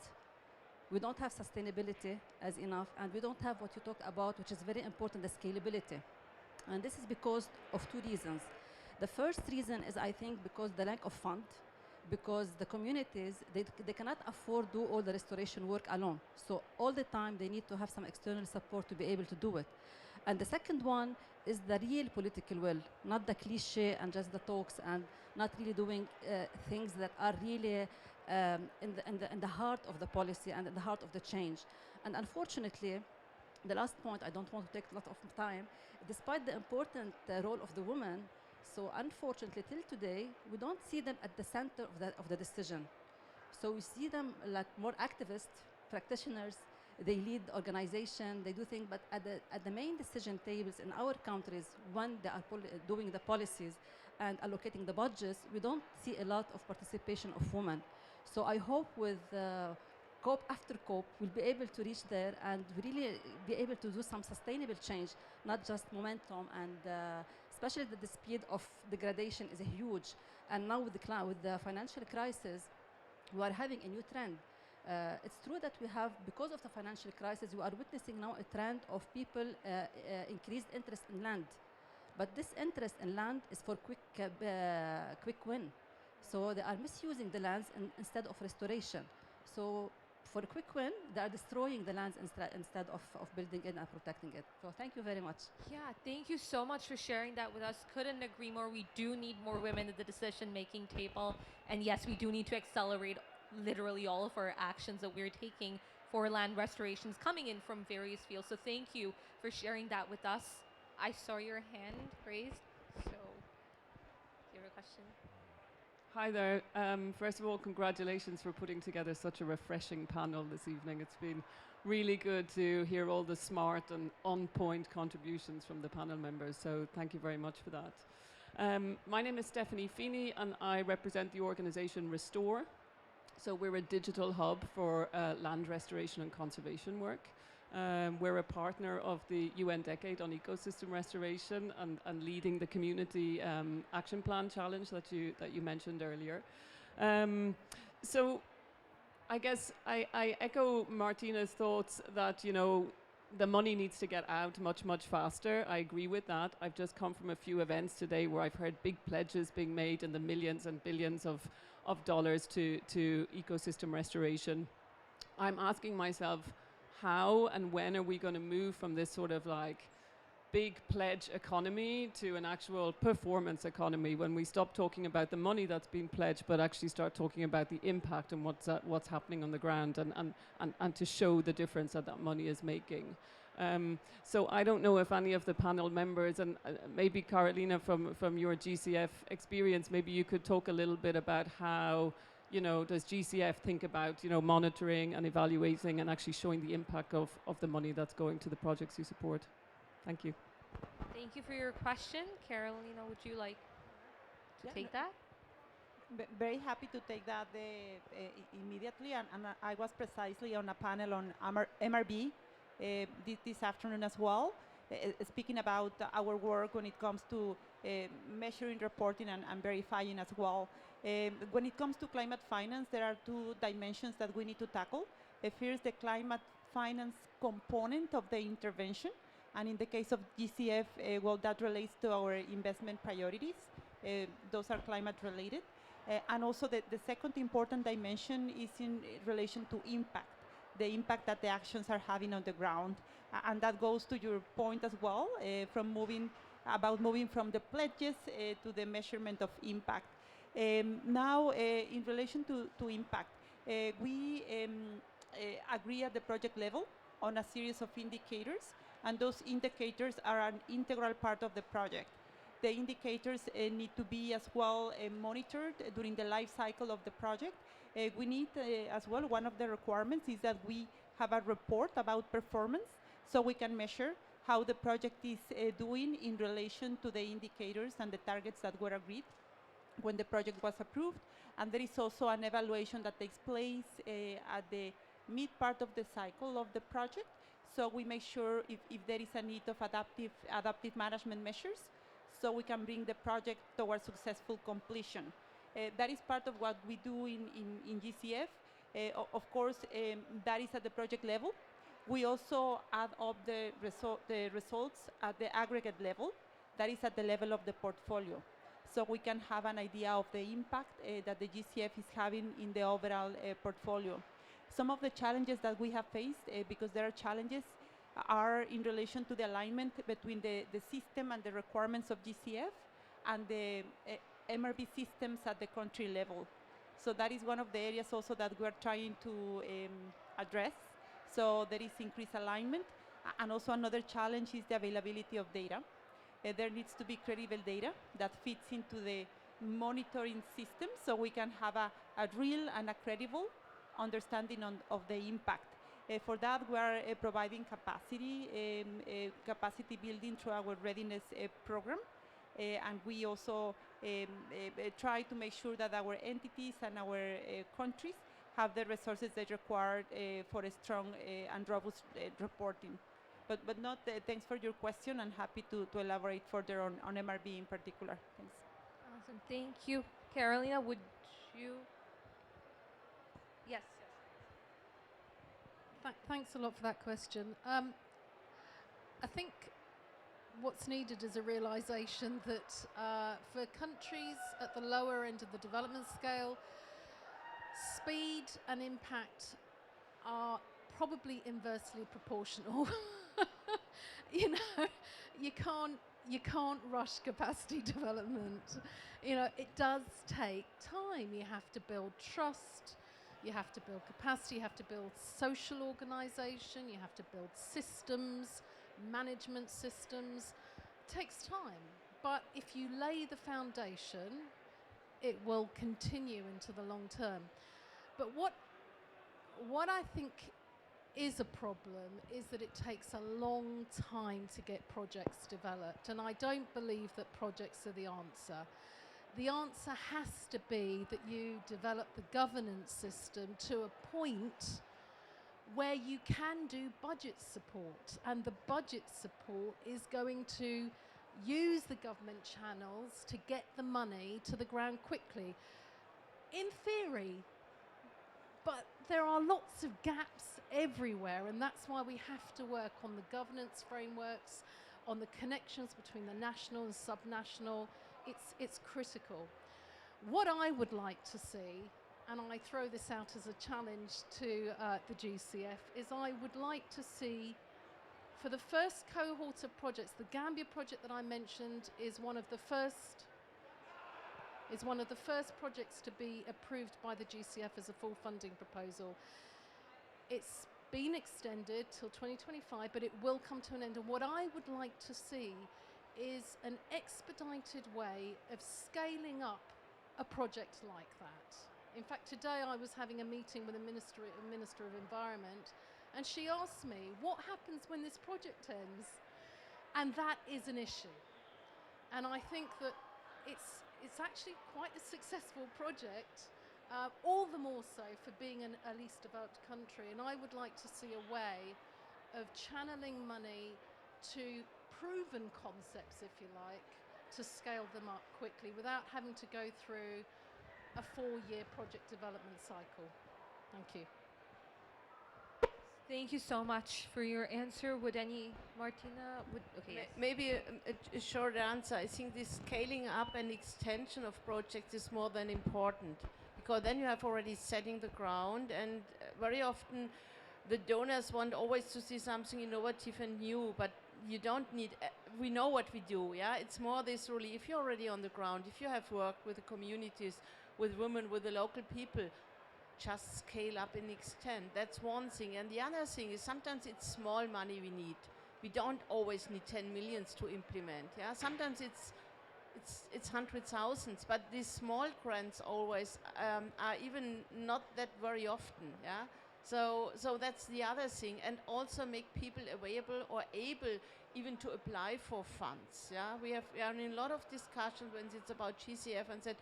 we don't have sustainability as enough, and we don't have what you talk about, which is very important, the scalability. And this is because of two reasons. The first reason is, I think, because the lack of fund, because the communities, they cannot afford to do all the restoration work alone. So all the time they need to have some external support to be able to do it. And the second one is the real political will, not the cliche and just the talks, and not really doing things that are really in the heart of the policy and in the heart of the change. And unfortunately, the last point, I don't want to take a lot of time, despite the important role of the woman, so unfortunately till today, we don't see them at the center of the decision. So we see them like more activist practitioners. They lead organization, they do things, but at the main decision tables in our countries, when they are doing the policies and allocating the budgets, we don't see a lot of participation of women. So I hope with COP after COP, we'll be able to reach there and really be able to do some sustainable change, not just momentum, and especially that the speed of degradation is huge. And now with the financial crisis, we are having a new trend. It's true that we have, because of the financial crisis, we are witnessing now a trend of people increased interest in land. But this interest in land is for quick win. So they are misusing the lands instead of restoration. So for a quick win, they are destroying the lands instead of building it and protecting it. So thank you very much. Yeah, thank you so much for sharing that with us. Couldn't agree more. We do need more women at the decision-making table. And yes, we do need to accelerate literally all of our actions that we're taking for land restorations coming in from various fields. So thank you for sharing that with us. I saw your hand raised. So do you have a question? Hi there. First of all, congratulations for putting together such a refreshing panel this evening. It's been really good to hear all the smart and on-point contributions from the panel members, so thank you very much for that. My name is Stephanie Feeney, and I represent the organisation Restore. So we're a digital hub for land restoration and conservation work. We're a partner of the UN Decade on Ecosystem Restoration and leading the Community Action Plan Challenge that you mentioned earlier. So I guess I echo Martina's thoughts that, you know, the money needs to get out much faster. I agree with that. I've just come from a few events today where I've heard big pledges being made in the millions and billions of dollars to ecosystem restoration. I'm asking myself, how and when are we going to move from this sort of like big pledge economy to an actual performance economy, when we stop talking about the money that's been pledged but actually start talking about the impact and what's happening on the ground, and to show the difference that money is making. So I don't know if any of the panel members, and maybe Carolina from your GCF experience, maybe you could talk a little bit about how, you know, does GCF think about, you know, monitoring and evaluating and actually showing the impact of the money that's going to the projects you support? Thank you. Thank you for your question. Carolina, would you like to take that? Very happy to take that immediately. And I was precisely on a panel on MRB this afternoon as well, speaking about our work when it comes to measuring, reporting, and verifying as well. When it comes to climate finance, there are two dimensions that we need to tackle. First, the climate finance component of the intervention. And in the case of GCF, well, that relates to our investment priorities. Those are climate related. And also the second important dimension is in relation to impact, the impact that the actions are having on the ground. And that goes to your point as well, from moving from the pledges to the measurement of impact. Now, in relation to impact, we agree at the project level on a series of indicators, and those indicators are an integral part of the project. The indicators need to be as well monitored during the life cycle of the project. We need as well, one of the requirements is that we have a report about performance, so we can measure how the project is doing in relation to the indicators and the targets that were agreed when the project was approved. And there is also an evaluation that takes place at the mid part of the cycle of the project. So we make sure if there is a need of adaptive management measures, so we can bring the project towards successful completion. That is part of what we do in GCF. Of course, that is at the project level. We also add up the results at the aggregate level. That is at the level of the portfolio. So we can have an idea of the impact that the GCF is having in the overall portfolio. Some of the challenges that we have faced, because there are challenges, are in relation to the alignment between the system and the requirements of GCF and the MRB systems at the country level. So that is one of the areas also that we are trying to address. So there is increased alignment. And also another challenge is the availability of data. There needs to be credible data that fits into the monitoring system so we can have a real and a credible understanding of the impact. For that, we are providing capacity building through our readiness program. And we also try to make sure that our entities and our countries have the resources they require for a strong and robust reporting. But not, thanks for your question, and happy to elaborate further on MRB in particular. Thanks. Awesome, thank you. Carolina, would you? Yes. Thanks a lot for that question. I think what's needed is a realization that for countries at the lower end of the development scale, speed and impact are probably inversely proportional. You know, you can't rush capacity development. You know, it does take time. You have to build trust, you have to build capacity, you have to build social organization, you have to build systems, management systems. It takes time, but if you lay the foundation, it will continue into the long term. But what I think is a problem is that it takes a long time to get projects developed, and I don't believe that projects are the answer. The answer has to be that you develop the governance system to a point where you can do budget support, and the budget support is going to use the government channels to get the money to the ground quickly. In theory, but there are lots of gaps everywhere, and that's why we have to work on the governance frameworks, on the connections between the national and subnational. It's critical. What I would like to see, and I throw this out as a challenge to the GCF, is I would like to see, for the first cohort of projects, the Gambia project that I mentioned is one of the first projects to be approved by the GCF as a full funding proposal. It's been extended till 2025, but it will come to an end. And what I would like to see is an expedited way of scaling up a project like that. In fact, today I was having a meeting with a Minister of Environment, and she asked me, what happens when this project ends? And that is an issue. And I think that it's actually quite a successful project, all the more so for being a least developed country. And I would like to see a way of channeling money to proven concepts, if you like, to scale them up quickly without having to go through a 4-year project development cycle. Thank you. Thank you so much for your answer. Martina? Okay, yes. Maybe a short answer. I think this scaling up and extension of projects is more than important, because then you have already setting the ground, and very often the donors want always to see something innovative and new, but you don't need, we know what we do, yeah? It's more this really, if you're already on the ground, if you have worked with the communities, with women, with the local people, just scale up and extend. That's one thing. And the other thing is sometimes it's small money we need. We don't always need 10 millions to implement, yeah? Sometimes it's hundred thousands, but these small grants always are even not that very often, yeah? So that's the other thing, and also make people available or able even to apply for funds. Yeah, we are in a lot of discussions when it's about GCF and said,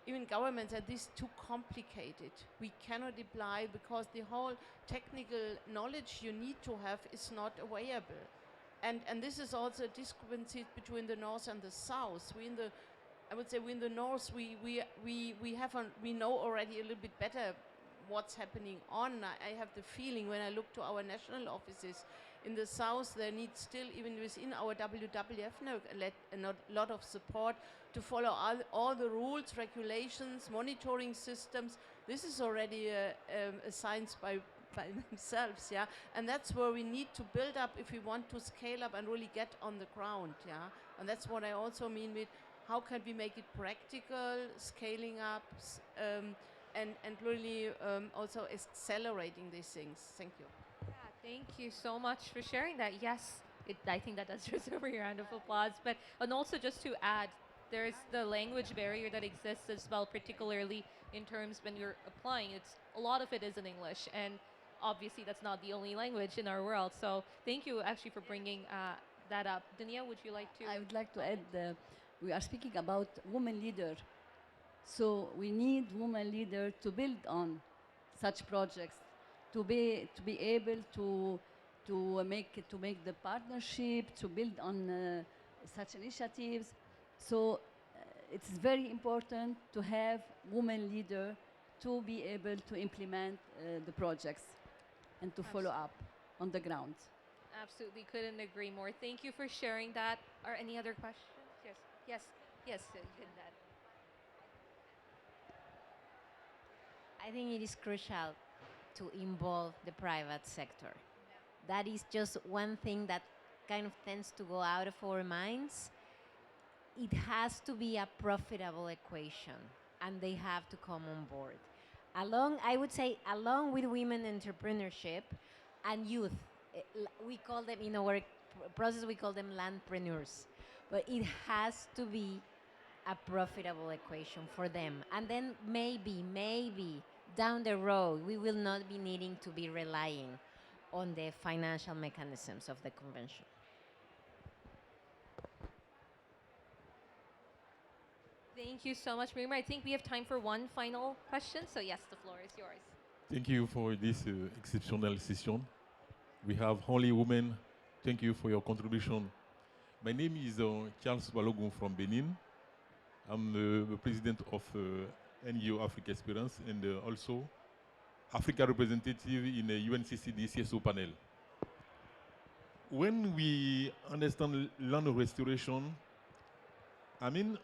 even governments said this is too complicated. We cannot apply because the whole technical knowledge you need to have is not available. And this is also a discrepancy between the north and the south. I would say we in the north, we know already a little bit better what's happening on. I have the feeling when I look to our national offices in the south, there needs still, even within our WWF, a lot of support to follow all the rules, regulations, monitoring systems. This is already a science by themselves, yeah. And that's where we need to build up if we want to scale up and really get on the ground, yeah. And that's what I also mean with how can we make it practical, scaling up, and really also accelerating these things. Thank you. Yeah, thank you so much for sharing that. Yes, I think that does deserve a round of applause. But and also just to add, there's the language barrier that exists as well, particularly in terms when you're applying. It's a lot of it is in English, and obviously that's not the only language in our world. So thank you actually for bringing that up. Dania, would you like to? I would like to add, we are speaking about women leader. So we need women leader to build on such projects, to be able to make the partnership, to build on such initiatives. So it's very important to have women leader to be able to implement the projects and to follow up on the ground. Absolutely, couldn't agree more. Thank you for sharing that. Are any other questions? Yes, you did that. I think it is crucial to involve the private sector. That is just one thing that kind of tends to go out of our minds. It has to be a profitable equation, and they have to come on board. I would say, along with women entrepreneurship and youth. We call them, in our process, we call them landpreneurs. But it has to be a profitable equation for them. And then maybe down the road, we will not be needing to be relying on the financial mechanisms of the convention. Thank you so much, Miriam. I think we have time for one final question. So yes, the floor is yours. Thank you for this exceptional session. We have only women. Thank you for your contribution. My name is Charles Balogun from Benin. I'm the president of NGO Africa Experience and also Africa representative in the UNCCD CSO panel. When we understand land restoration, I mean,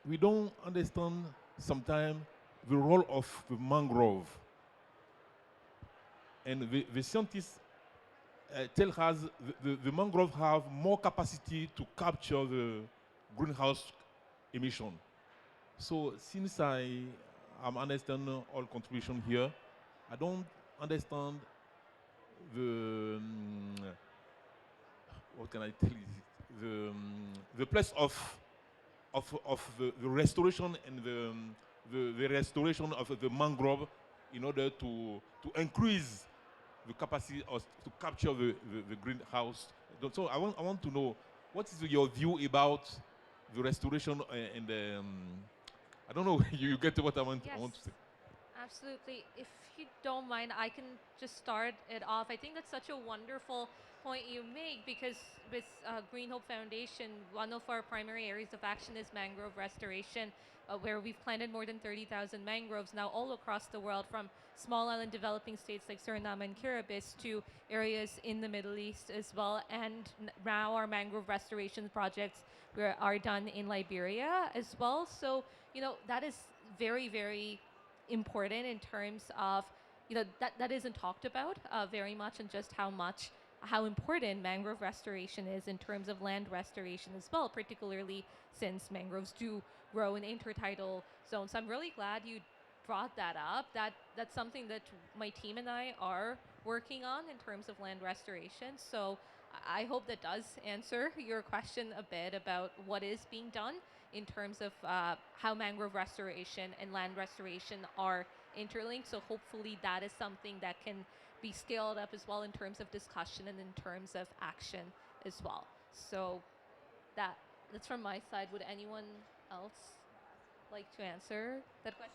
we don't understand sometimes the role of the mangrove. And the scientists tell us the mangrove have more capacity to capture the greenhouse emission. So since I understand all contribution here, I don't understand the what can I tell you, the place of the restoration and the restoration of the mangrove in order to increase the capacity to capture the greenhouse. So I want to know, what is your view about the restoration and I don't know, you get what I want to say. Absolutely. If you don't mind, I can just start it off. I think that's such a wonderful point you make, because with Green Hope Foundation, one of our primary areas of action is mangrove restoration, where we've planted more than 30,000 mangroves now all across the world, from small island developing states like Suriname and Kiribati to areas in the Middle East as well. And now our mangrove restoration projects are done in Liberia as well. So, that is very, very important in terms of, that isn't talked about very much, and just how important mangrove restoration is in terms of land restoration as well, particularly since mangroves do grow in intertidal zones. So I'm really glad you brought that up. That's something that my team and I are working on in terms of land restoration. So I hope that does answer your question a bit about what is being done in terms of how mangrove restoration and land restoration are interlinked. So hopefully that is something that can be scaled up as well in terms of discussion and in terms of action as well. So that's from my side. Would anyone else? like to answer that question?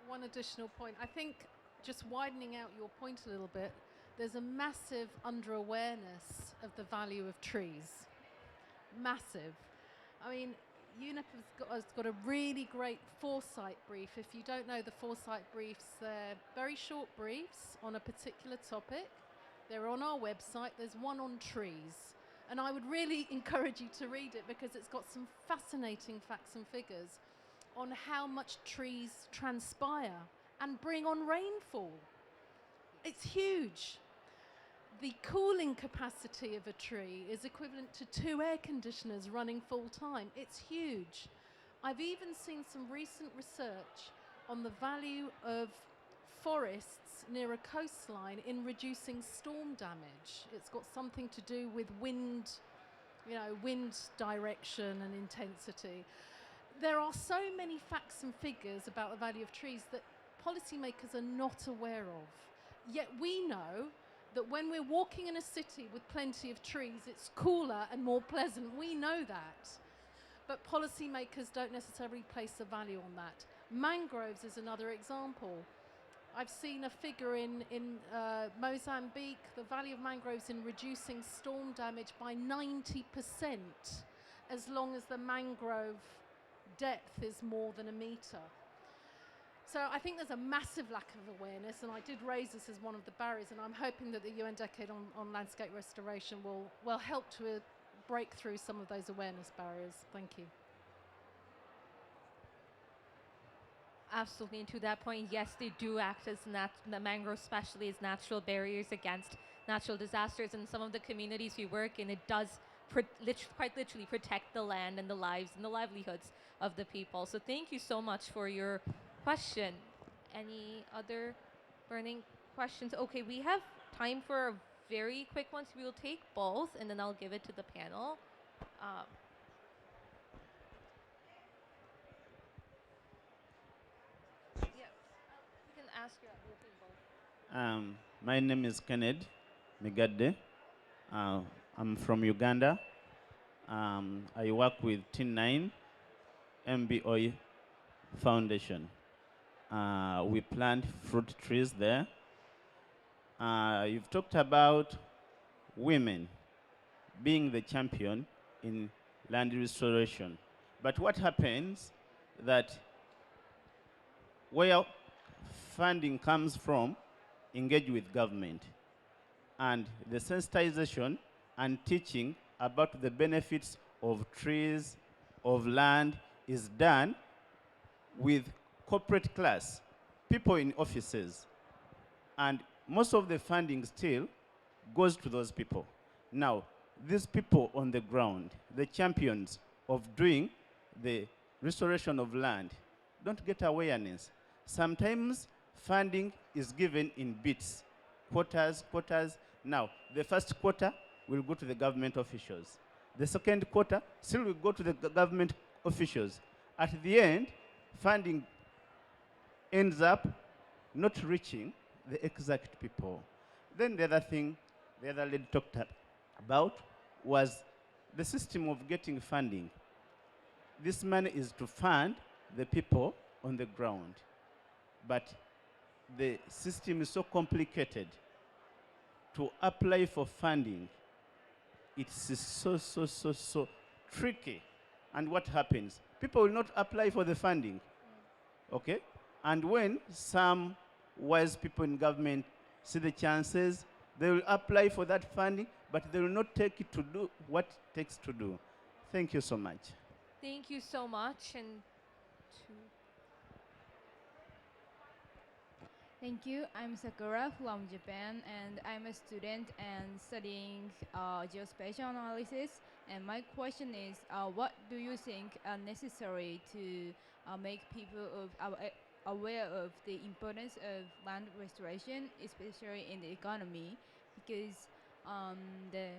One additional point. I think just widening out your point a little bit, there's a massive under-awareness of the value of trees. Massive. I mean, UNEP has got a really great foresight brief. If you don't know the foresight briefs, they're very short briefs on a particular topic. They're on our website. There's one on trees. And I would really encourage you to read it because it's got some fascinating facts and figures on how much trees transpire and bring on rainfall. It's huge. The cooling capacity of a tree is equivalent to 2 air conditioners running full time. It's huge. I've even seen some recent research on the value of forests near a coastline in reducing storm damage. It's got something to do with wind, wind direction and intensity. There are so many facts and figures about the value of trees that policymakers are not aware of. Yet we know that when we're walking in a city with plenty of trees, it's cooler and more pleasant. We know that. But policymakers don't necessarily place a value on that. Mangroves is another example. I've seen a figure in Mozambique, the value of mangroves in reducing storm damage by 90% as long as the mangrove depth is more than a metre. So I think there's a massive lack of awareness, and I did raise this as one of the barriers, and I'm hoping that the UN Decade on Landscape Restoration will help to break through some of those awareness barriers. Thank you. Absolutely, and to that point, yes, they do act as the mangrove especially as natural barriers against natural disasters. In some of the communities we work in, it does quite literally protect the land and the lives and the livelihoods of the people. So thank you so much for your question. Any other burning questions? Okay, we have time for a very quick one, so we will take both, and then I'll give it to the panel. You can ask your both. My name is Kenneth Migadde. I'm from Uganda. I work with T9 MBO Foundation. We plant fruit trees there. You've talked about women being the champion in land restoration. But what happens that where funding comes from, engage with government. And the sensitization and teaching about the benefits of trees, of land, is done with corporate class, people in offices. And most of the funding still goes to those people. Now, these people on the ground, the champions of doing the restoration of land, don't get awareness. Sometimes funding is given in bits, quarters. Now, the first quarter will go to the government officials. The second quarter still will go to the government officials. At the end, funding ends up not reaching the exact people. Then the other thing the other lady talked about was the system of getting funding. This money is to fund the people on the ground. But the system is so complicated. To apply for funding, it's so tricky. And what happens? People will not apply for the funding. Okay? And when some wise people in government see the chances, they will apply for that funding, but they will not take it to do what it takes to do. Thank you so much. Thank you so much. And Thank you. I'm Sakura from Japan, and I'm a student and studying geospatial analysis. And my question is, what do you think are necessary to make people aware of the importance of land restoration, especially in the economy? Because the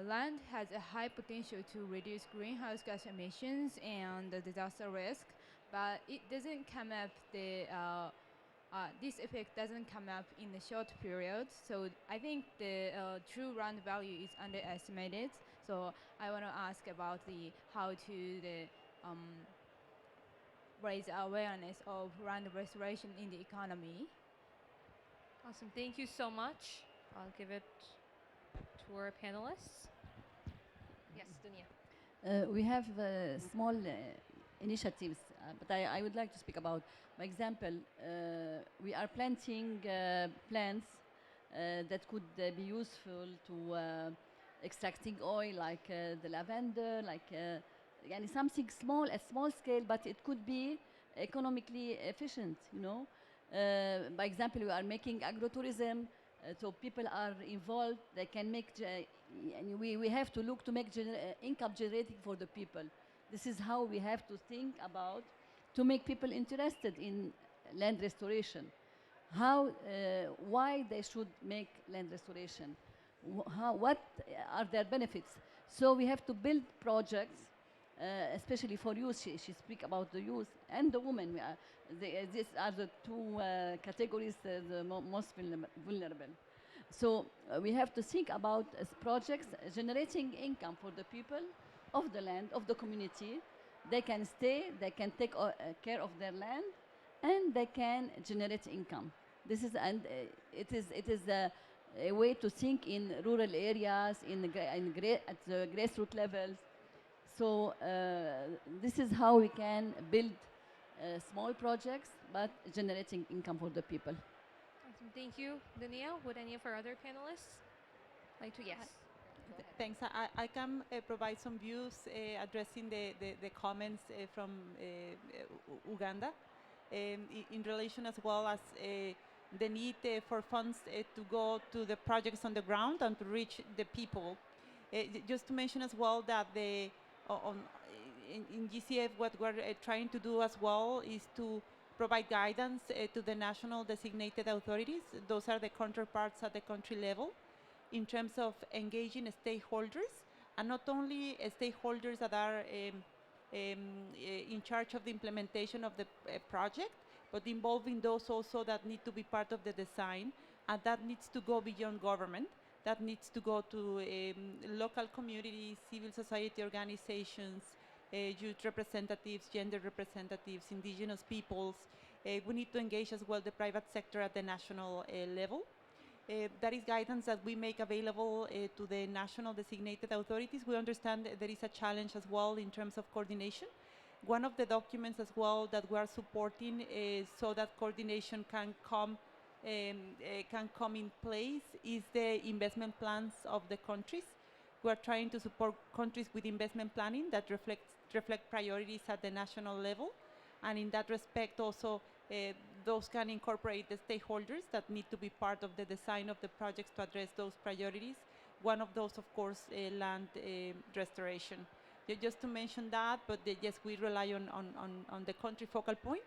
land has a high potential to reduce greenhouse gas emissions and the disaster risk, but it doesn't come up this effect doesn't come up in the short period. So I think the true land value is underestimated. So I want to ask about the how to raise awareness of land restoration in the economy. Awesome. Thank you so much. I'll give it to our panelists. Yes, Dunia. We have small initiatives, but I would like to speak about, for example, we are planting plants that could be useful to extracting oil, like the lavender, like yani something small, at small scale, but it could be economically efficient, you know. By example, we are making agrotourism, so people are involved, they can make, and we have to look to make income generating for the people. This is how we have to think about to make people interested in land restoration. How, why they should make land restoration? What are their benefits? So we have to build projects, especially for youth. She speak about the youth and the women. These are the two categories, the most vulnerable. So we have to think about projects generating income for the people of the land, of the community. They can stay, they can take care of their land, and they can generate income. This is, and it is a way to think in rural areas, at the grassroots levels. So this is how we can build small projects, but generating income for the people. Awesome. Thank you, Dunia. Would any of our other panelists like to? Yes. Thanks. I can provide some views addressing the comments from Uganda in relation as well as the need for funds to go to the projects on the ground and to reach the people. Just to mention as well that in GCF, what we're trying to do as well is to provide guidance to the national designated authorities. Those are the counterparts at the country level, in terms of engaging stakeholders, and not only stakeholders that are in charge of the implementation of the project, but involving those also that need to be part of the design, and that needs to go beyond government. That needs to go to local communities, civil society organizations, youth representatives, gender representatives, indigenous peoples. We need to engage as well the private sector at the national level. That is guidance that we make available to the national designated authorities. We understand there is a challenge as well in terms of coordination. One of the documents as well that we are supporting is so that coordination can come in place is the investment plans of the countries. We are trying to support countries with investment planning that reflect priorities at the national level, and in that respect also those can incorporate the stakeholders that need to be part of the design of the projects to address those priorities. One of those, of course, land restoration. Just to mention that, but yes, we rely on the country focal point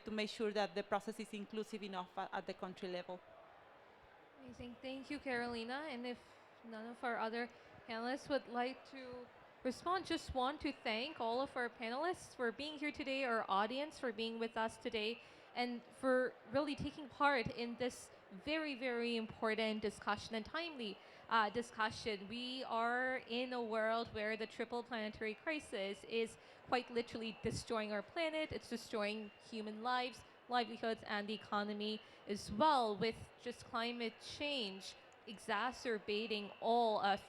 to make sure that the process is inclusive enough at the country level. Amazing. Thank you, Carolina. And if none of our other panelists would like to respond, just want to thank all of our panelists for being here today, our audience for being with us today, and for really taking part in this very, very important discussion and timely discussion. We are in a world where the triple planetary crisis is quite literally destroying our planet. It's destroying human lives, livelihoods, and the economy as well, with just climate change exacerbating all of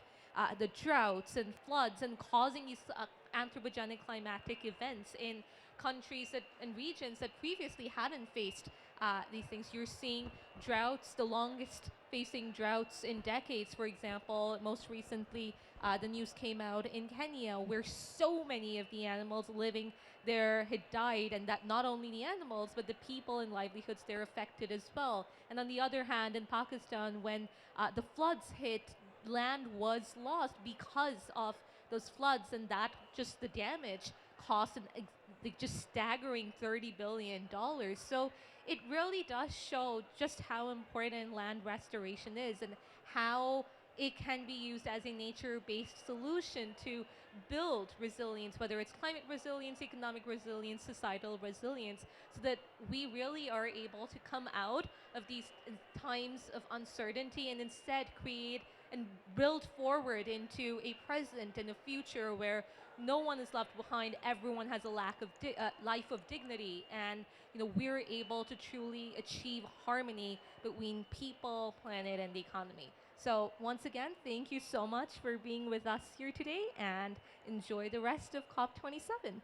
the droughts and floods and causing these anthropogenic climatic events in countries and regions that previously hadn't faced these things. You're seeing droughts, the longest facing droughts in decades, for example. Most recently, the news came out in Kenya, where so many of the animals living there had died, and that not only the animals, but the people and livelihoods they're affected as well. And on the other hand, in Pakistan, when the floods hit, land was lost because of those floods, and that just the damage cost just staggering $30 billion. So it really does show just how important land restoration is and how it can be used as a nature-based solution to build resilience, whether it's climate resilience, economic resilience, societal resilience, so that we really are able to come out of these times of uncertainty and instead create and build forward into a present and a future where no one is left behind, everyone has a life of dignity, and we're able to truly achieve harmony between people, planet, and the economy. So once again, thank you so much for being with us here today, and enjoy the rest of COP27.